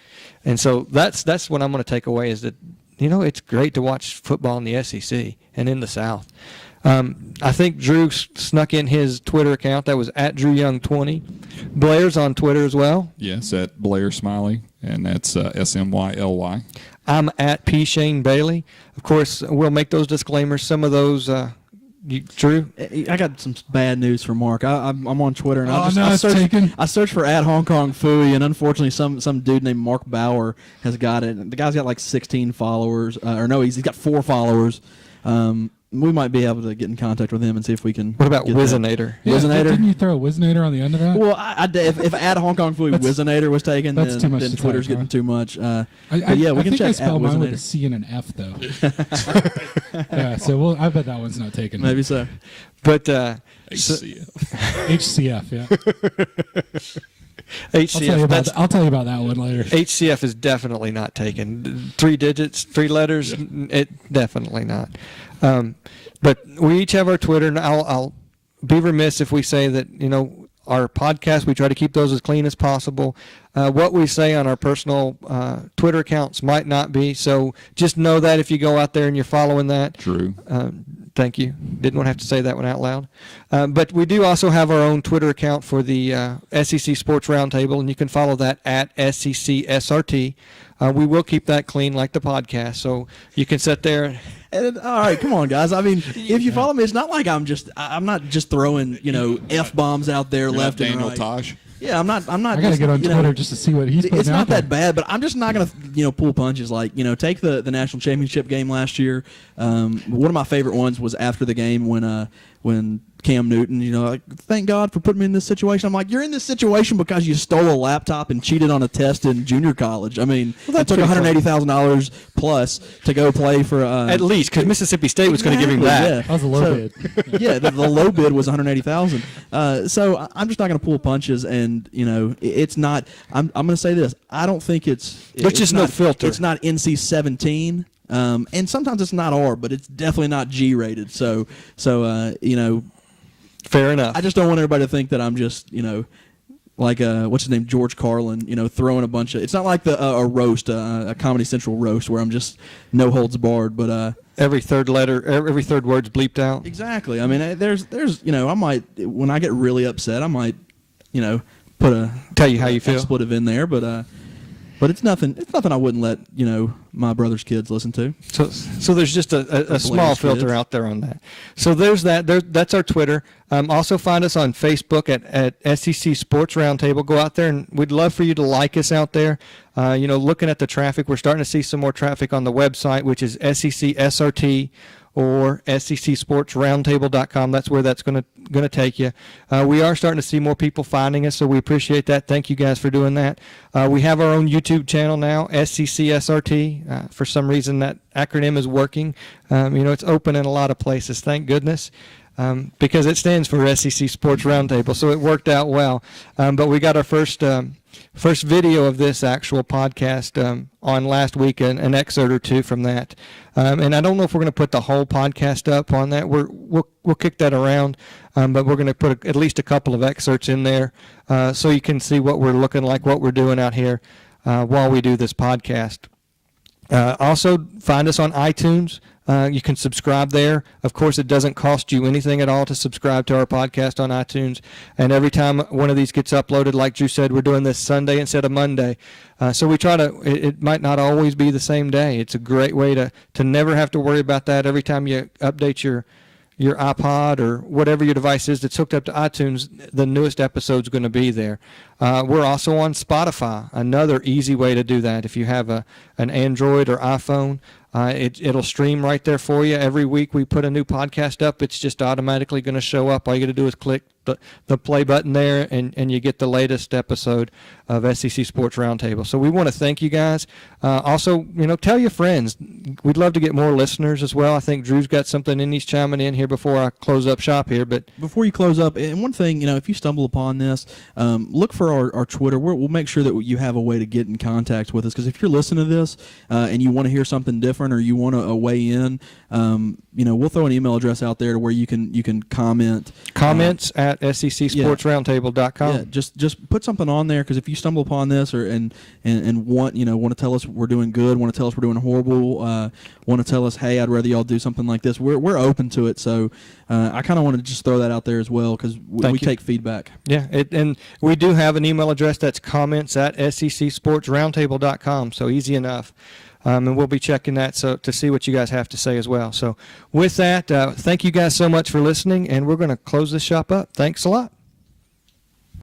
And so that's what I'm going to take away, is that it's great to watch football in the SEC and in the South. I think Drew snuck in his Twitter account. That was at DrewYoung20. Blair's on Twitter as well. Yes, at Blair Smyly, and that's SMYLY. I'm at P. Shane Bailey. Of course, we'll make those disclaimers. Some of those, Drew? I got some bad news for Mark. I'm on Twitter, and I searched for at Hong Kong Fooey, and unfortunately, some dude named Mark Bauer has got it. The guy's got like 16 followers, he's got 4 followers. We might be able to get in contact with him and see if we can. What about Wizinator? Yeah, Wizinator? Didn't you throw a Wizinator on the end of that? Well, if at Hong Kong Fooey Wizinator was taken, that's too much then to Twitter's type, getting too much. I we can think check I spelled at mine with a Wizinator. C and an F, though. Yeah, so I bet that one's not taken. Maybe so. But HCF. HCF, yeah. HCF. I'll tell you about that one later. HCF is definitely not taken. 3 digits, 3 letters. It definitely not. But we each have our Twitter, and I'll be remiss if we say that our podcast, we try to keep those as clean as possible. What we say on our personal Twitter accounts might not be, so just know that if you go out there and you're following that. True. Thank you. Didn't want to have to say that one out loud. But we do also have our own Twitter account for the SEC Sports Roundtable, and you can follow that at SECSRT. We will keep that clean like the podcast, so you can sit there. All right, come on, guys. I mean, if you follow me, it's not like I'm not just throwing F-bombs out there left and Daniel right. Tosh. Yeah, I'm not. I gotta get on Twitter just to see what he's putting It's not out there. that bad, but I'm just not gonna pull punches. Like take the national championship game last year. One of my favorite ones was after the game when Cam Newton, like, thank God for putting me in this situation. I'm like, you're in this situation because you stole a laptop and cheated on a test in junior college. I mean, it took $180,000 plus to go play for At least, because Mississippi State was going to give him that. Yeah. That was a low bid. Yeah, the low bid was $180,000. So I'm just not going to pull punches, and it's not. I'm going to say this. I don't think There's just no filter. It's not NC-17. And sometimes it's not R, but it's definitely not G-rated. So Fair enough. I just don't want everybody to think that I'm just, like what's his name, George Carlin, throwing a bunch of. It's not like a roast, a Comedy Central roast where I'm just no holds barred, but every third word's bleeped out. exactly. I mean, there's I might, when I get really upset, I might put a Tell you how you feel. expletive in there, but it's nothing. It's nothing I wouldn't let my brother's kids listen to. So there's just a small Blair's filter kids. out there on that. So there's that. That's our Twitter. Also find us on Facebook at SEC Sports Roundtable. Go out there, and we'd love for you to like us out there. Looking at the traffic, we're starting to see some more traffic on the website, which is SECSRT or SECSportsRoundtable.com. That's where that's going to take you. We are starting to see more people finding us, so we appreciate that. Thank you guys for doing that. We have our own YouTube channel now, SECSRT. For some reason, that acronym is working. It's open in a lot of places. Thank goodness. Because it stands for SEC Sports Roundtable, so it worked out well. But we got our first video of this actual podcast on last week, an excerpt or two from that. And I don't know if we're going to put the whole podcast up on that. We'll kick that around, but we're going to put at least a couple of excerpts in there so you can see what we're looking like, what we're doing out here while we do this podcast. Also, find us on iTunes. You can subscribe there. Of course, it doesn't cost you anything at all to subscribe to our podcast on iTunes. And every time one of these gets uploaded, like Drew said, we're doing this Sunday instead of Monday. So we try to, it might not always be the same day. It's a great way to never have to worry about that. Every time you update your iPod or whatever your device is that's hooked up to iTunes, the newest episode's going to be there. We're also on Spotify, another easy way to do that. If you have an Android or iPhone, it'll stream right there for you. Every week we put a new podcast up. It's just automatically going to show up. All you got to do is click the play button there, and you get the latest episode of SEC Sports Roundtable. So we want to thank you guys. Also, tell your friends. We'd love to get more listeners as well. I think Drew's got something in. He's chiming in here before I close up shop here. But before you close up, and one thing, if you stumble upon this, look for our Twitter. We'll make sure that you have a way to get in contact with us, because if you're listening to this and you want to hear something different, different, or you want to weigh in, we'll throw an email address out there to where you can comment. Comments at SECSportsRoundtable.com. Yeah, just put something on there, because if you stumble upon this and want to tell us we're doing good, want to tell us we're doing horrible, want to tell us, hey, I'd rather y'all do something like this, we're open to it. So I kind of want to just throw that out there as well, because we take feedback. Yeah, and we do have an email address that's comments at SECSportsRoundtable.com, so easy enough. And we'll be checking that to see what you guys have to say as well. So with that, thank you guys so much for listening, and we're going to close this shop up. Thanks a lot.